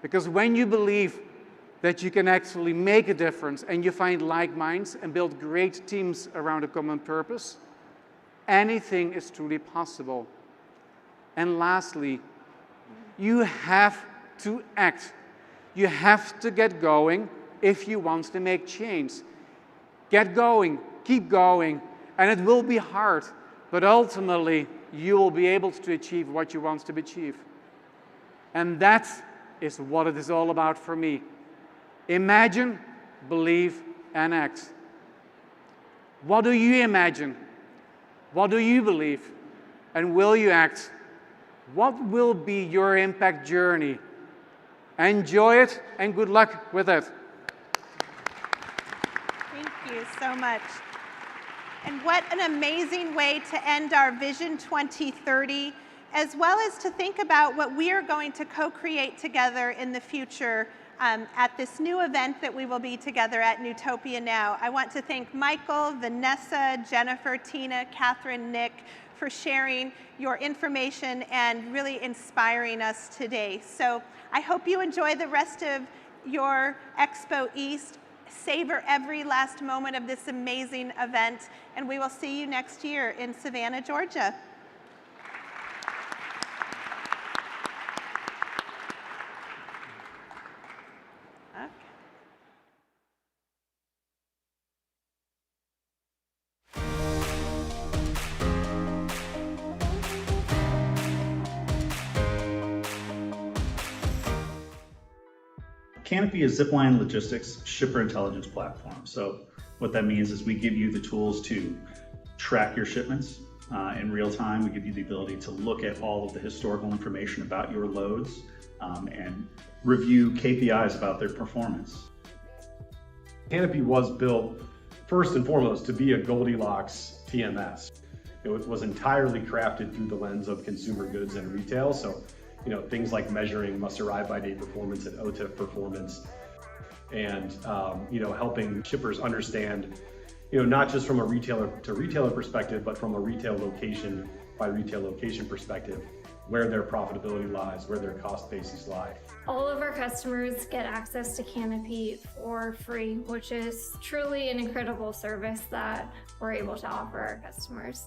Because when you believe that you can actually make a difference and you find like minds and build great teams around a common purpose, anything is truly possible. And lastly, you have to act. You have to get going if you want to make change. Get going, keep going, and it will be hard, but ultimately you will be able to achieve what you want to achieve. And that is what it is all about for me. Imagine, believe, and act. What do you imagine? What do you believe? And will you act? What will be your impact journey? Enjoy it and good luck with it. Thank you so much. And what an amazing way to end our Vision 2030, as well as to think about what we are going to co-create together in the future at this new event that we will be together at Nutopia Now. I want to thank Michael, Vanessa, Jennifer, Tina, Catherine, Nick, for sharing your information and really inspiring us today. So I hope you enjoy the rest of your Expo East. Savor every last moment of this amazing event, and we will see you next year in Savannah, Georgia. Canopy is Zipline Logistics shipper intelligence platform. So what that means is we give you the tools to track your shipments in real time. We give you the ability to look at all of the historical information about your loads and review KPIs about their performance. Canopy was built first and foremost to be a Goldilocks TMS. It was entirely crafted through the lens of consumer goods and retail. So, things like measuring must-arrive by date performance and OTIF performance, and helping shippers understand, not just from a retailer to retailer perspective, but from a retail location by retail location perspective, where their profitability lies, where their cost bases lie. All of our customers get access to Canopy for free, which is truly an incredible service that we're able to offer our customers.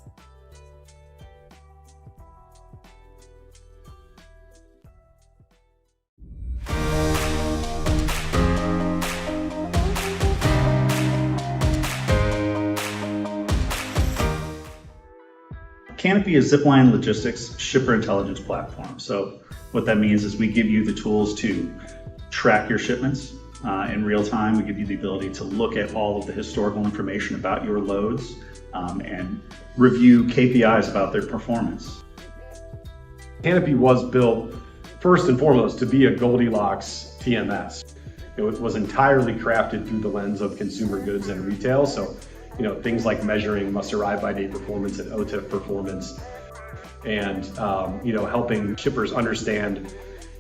Canopy is Zipline Logistics shipper intelligence platform. So what that means is we give you the tools to track your shipments in real time. We give you the ability to look at all of the historical information about your loads and review KPIs about their performance. Canopy was built first and foremost to be a Goldilocks TMS. It was entirely crafted through the lens of consumer goods and retail. So, things like measuring must-arrive by date performance and OTIF performance, and helping shippers understand,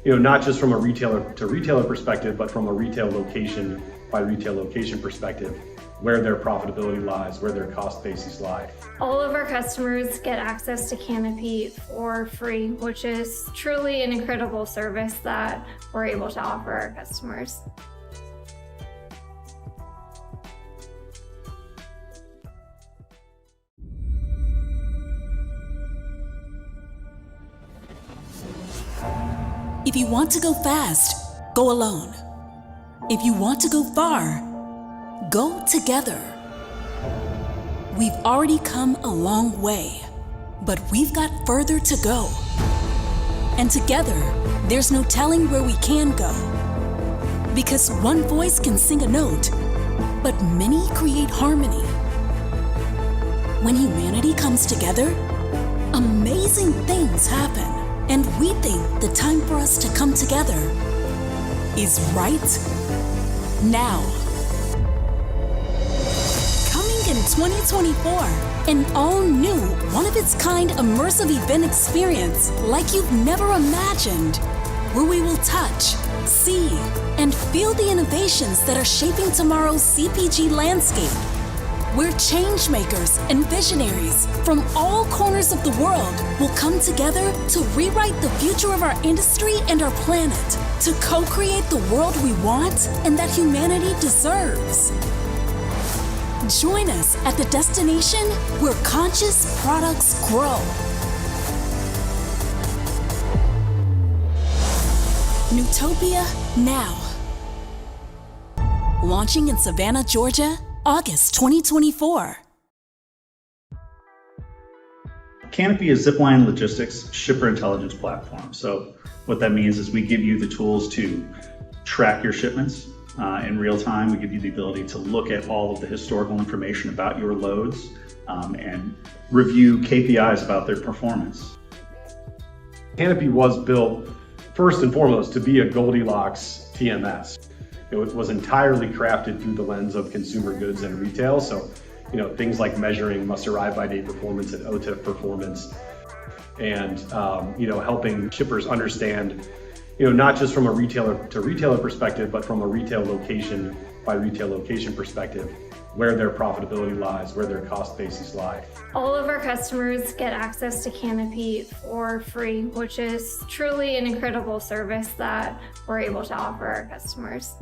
not just from a retailer to retailer perspective, but from a retail location by retail location perspective, where their profitability lies, where their cost bases lie. All of our customers get access to Canopy for free, which is truly an incredible service that we're able to offer our customers. If you want to go fast, go alone. If you want to go far, go together. We've already come a long way, but we've got further to go. And together, there's no telling where we can go. Because one voice can sing a note, but many create harmony. When humanity comes together, amazing things happen. And we think the time for us to come together is right now. Coming in 2024, an all-new, one-of-its-kind immersive event experience like you've never imagined, where we will touch, see, and feel the innovations that are shaping tomorrow's CPG landscape. Where change makers and visionaries from all corners of the world will come together to rewrite the future of our industry and our planet, to co-create the world we want and that humanity deserves. Join us at the destination where conscious products grow. Nutopia Now. Launching in Savannah, Georgia, August 2024. Canopy is Zipline Logistics shipper intelligence platform. So what that means is we give you the tools to track your shipments in real time. We give you the ability to look at all of the historical information about your loads and review KPIs about their performance. Canopy was built first and foremost to be a Goldilocks TMS. It was entirely crafted through the lens of consumer goods and retail. So, things like measuring must-arrive by date performance and OTIF performance, and helping shippers understand, not just from a retailer to retailer perspective, but from a retail location by retail location perspective, where their profitability lies, where their cost bases lie. All of our customers get access to Canopy for free, which is truly an incredible service that we're able to offer our customers.